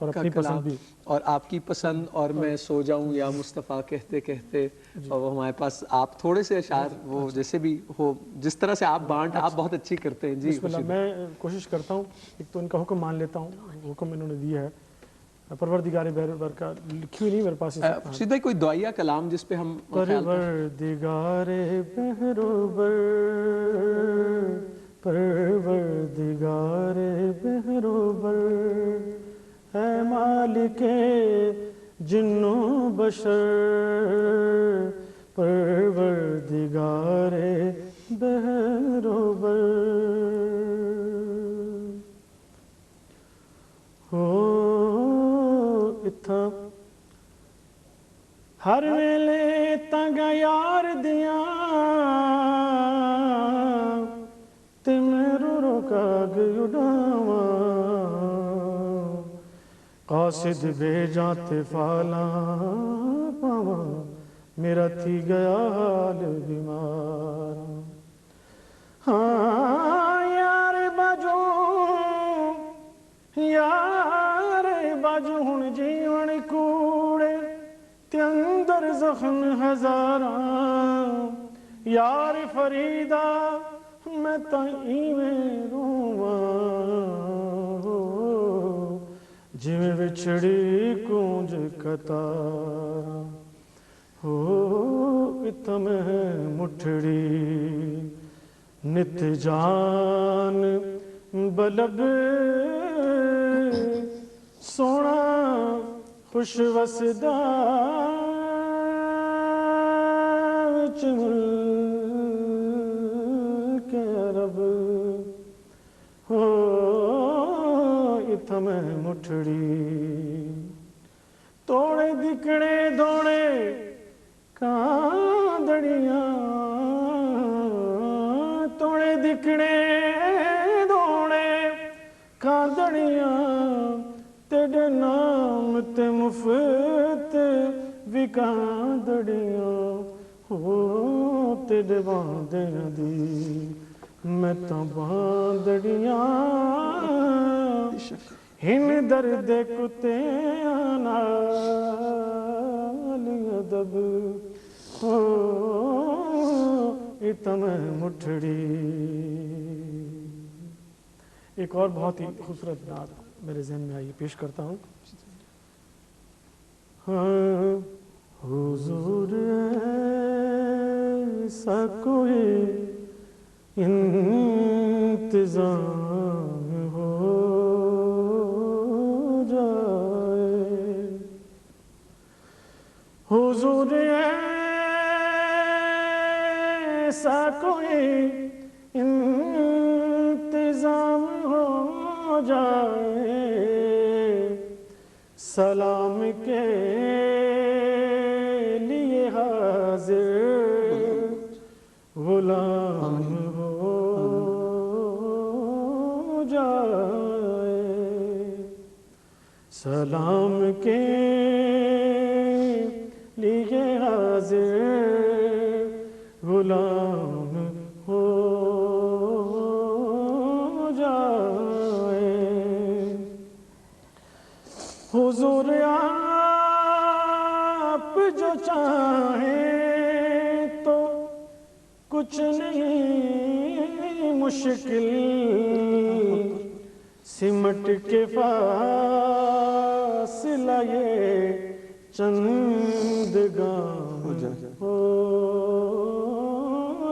اور کا اپنی کلام پسند بھی. اور آپ کی پسند اور میں سو جاؤں یا مصطفیٰ کہتے کہتے, اور وہ ہمارے پاس آپ تھوڑے سے اشعار وہ جیسے بھی ہو جس طرح سے آپ بانٹ آپ بہت اچھی کرتے ہیں. جی بسم اللہ. میں کوشش کرتا ہوں, ایک تو ان کا حکم مان لیتا ہوں, حکم انہوں نے دیا ہے, پروردگار بہر کا لکھی ہوئی نہیں میرے پاس. سیدھا کوئی دعائیہ کلام جس پہ ہم پروردگار بہروبر, پروردگار بہروبر, اے مالک جن و بشر, پروردگار بہروبر. ہو اتھا ہر ویلے تنگا یار دیاں تے میرو روکا گیڑاواں, قاصد بھیجاں تے فالاں پاواں, میرا تھی گیا حال بیمار. ہاں یار باجو ہن جیون کوڑے تے اندر زخم ہزاراں, یار فریدا میں تاں ایویں روواں جویں وچھڑی کونج قطاراں. ہو اتھا میں مٹھڑی نت جان بلب سونا خوش وسدا وچ ملک عرب. ہو اتھا میں مٹھڑی توڑے دکڑے دوڑے کاندڑیاں, توڑے دکڑے دوڑے کاندڑیاں, تیرے نام تے مفت وکاندڑیاں. ہو تیرے باندیاں دی میں تاں باندڑیاں, ہن درد کتیاں نال ادب. ہو اتھا میں مٹھڑی. ایک اور بہت ہی خوبصورت نعت میرے ذہن میں آئی, پیش کرتا ہوں. ہاں حضور ایسا کوئی انتظام ہو جائے, حضور ایسا کوئی انتظام ہو جائے, سلام کے لیے حاضر غلام ہو جائے, سلام کے لیے حاضر غلام ہو جائے. حضور آپ جو چاہیں تو کچھ نہیں مشکل, سمٹ کے فاصلہ یہ چند گام ہو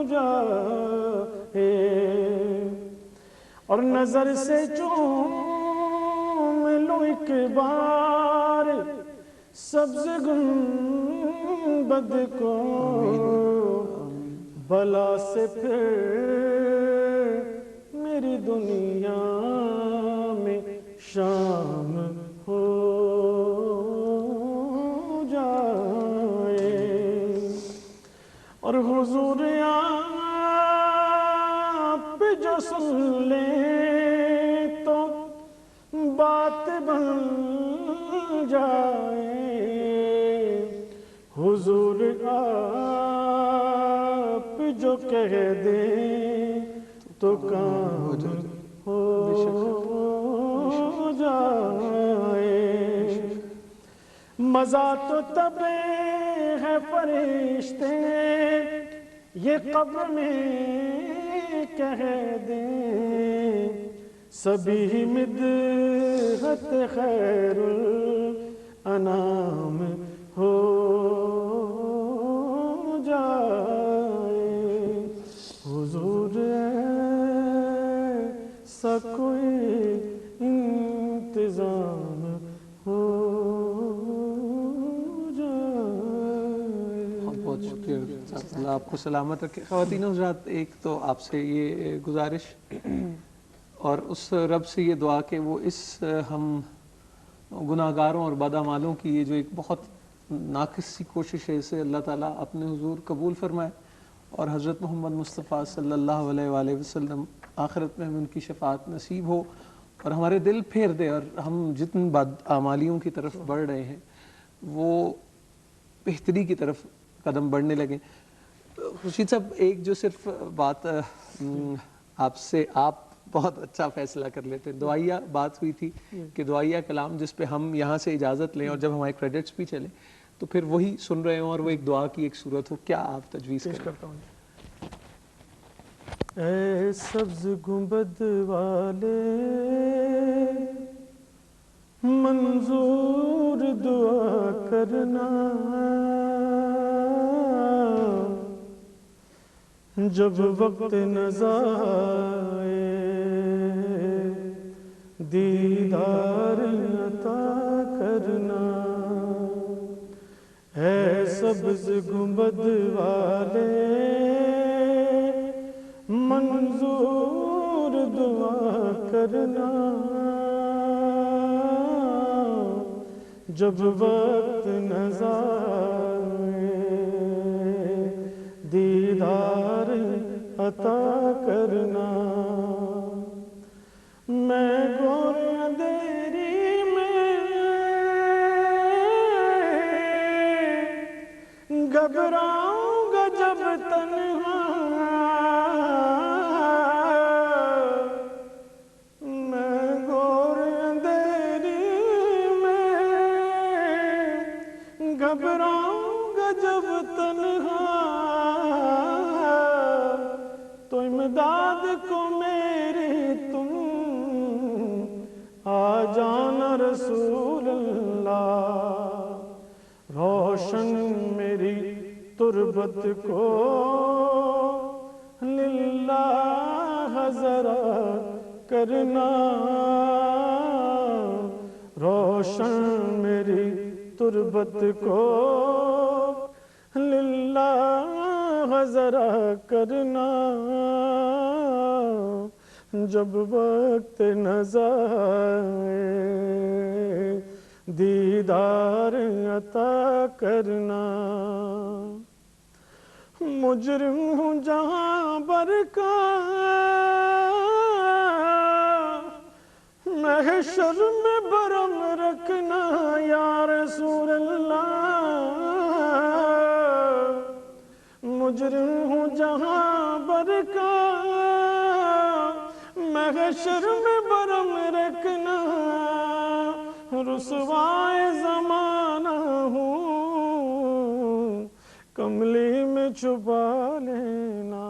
جائے, اور نظر سے چوم لو ایک بار سبز گنبد کو, بلا سے پھر میری دنیا میں شام ہو جائے. اور حضور آپ جو سن لیں تو بات بن جائے, حضور آپ جو کہہ دیں تو کام ہو جائے. مزہ تو تبے ہے فرشتے یہ قبر میں کہہ دیں، سبھی مدحت خیر الانام ہو جائے، حضور ایسا کوئی انتظام ہو جائے۔ بہت شکریہ اللہ آپ کو سلامت رکھے۔ خواتین و حضرات، ایک تو آپ سے یہ گزارش اور اس رب سے یہ دعا کہ وہ اس ہم گناہ گاروں اور بدعمالوں کی یہ جو ایک بہت ناقص سی کوشش ہے، اسے اللہ تعالیٰ اپنے حضور قبول فرمائے اور حضرت محمد مصطفیٰ صلی اللہ علیہ وآلہ وسلم آخرت میں ہمیں ان کی شفاعت نصیب ہو اور ہمارے دل پھیر دے، اور ہم جتن بدعمالیوں کی طرف بڑھ رہے ہیں وہ بہتری کی طرف قدم بڑھنے لگیں۔ خورشید صاحب، ایک جو صرف بات آپ سے، آپ بہت اچھا فیصلہ کر لیتے ہیں، دعائیہ بات ہوئی تھی کہ دعائیہ کلام جس پہ ہم یہاں سے اجازت لیں اور جب ہمارے کریڈٹس بھی چلیں تو پھر وہی سن رہے ہوں اور وہ ایک دعا کی ایک صورت ہو، کیا آپ تجویز پیش کریں؟ کرتا ہوں۔ اے سبز گنبد والے منظور دعا کرنا، جب وقت نظائے دیدار عطا کرنا، اے سبز گنبد والے منظور دعا کرنا، جب وقت نظائے دیدار عطا کرنا، میں گور اندھیری میں گھبراؤں گا جب تنہا، میں گور اندھیری میں گھبراؤں گا جب تنہا، تو امداد کو میری تم آ جانا رسول اللہ، روشن میری تربت کو للہ ذرا کرنا، روشن میری تربت کو للہ ذرا کرنا، جب وقت نظائے دیدار عطا کرنا، مجرم ہوں جہاں بر کا محشر میں برم رکھنا یا رسول اللہ، مجرم ہوں جہاں بر کا محشر میں برم رکھنا، رسوائے زمانہ ہوں کملی میں چھپا لینا،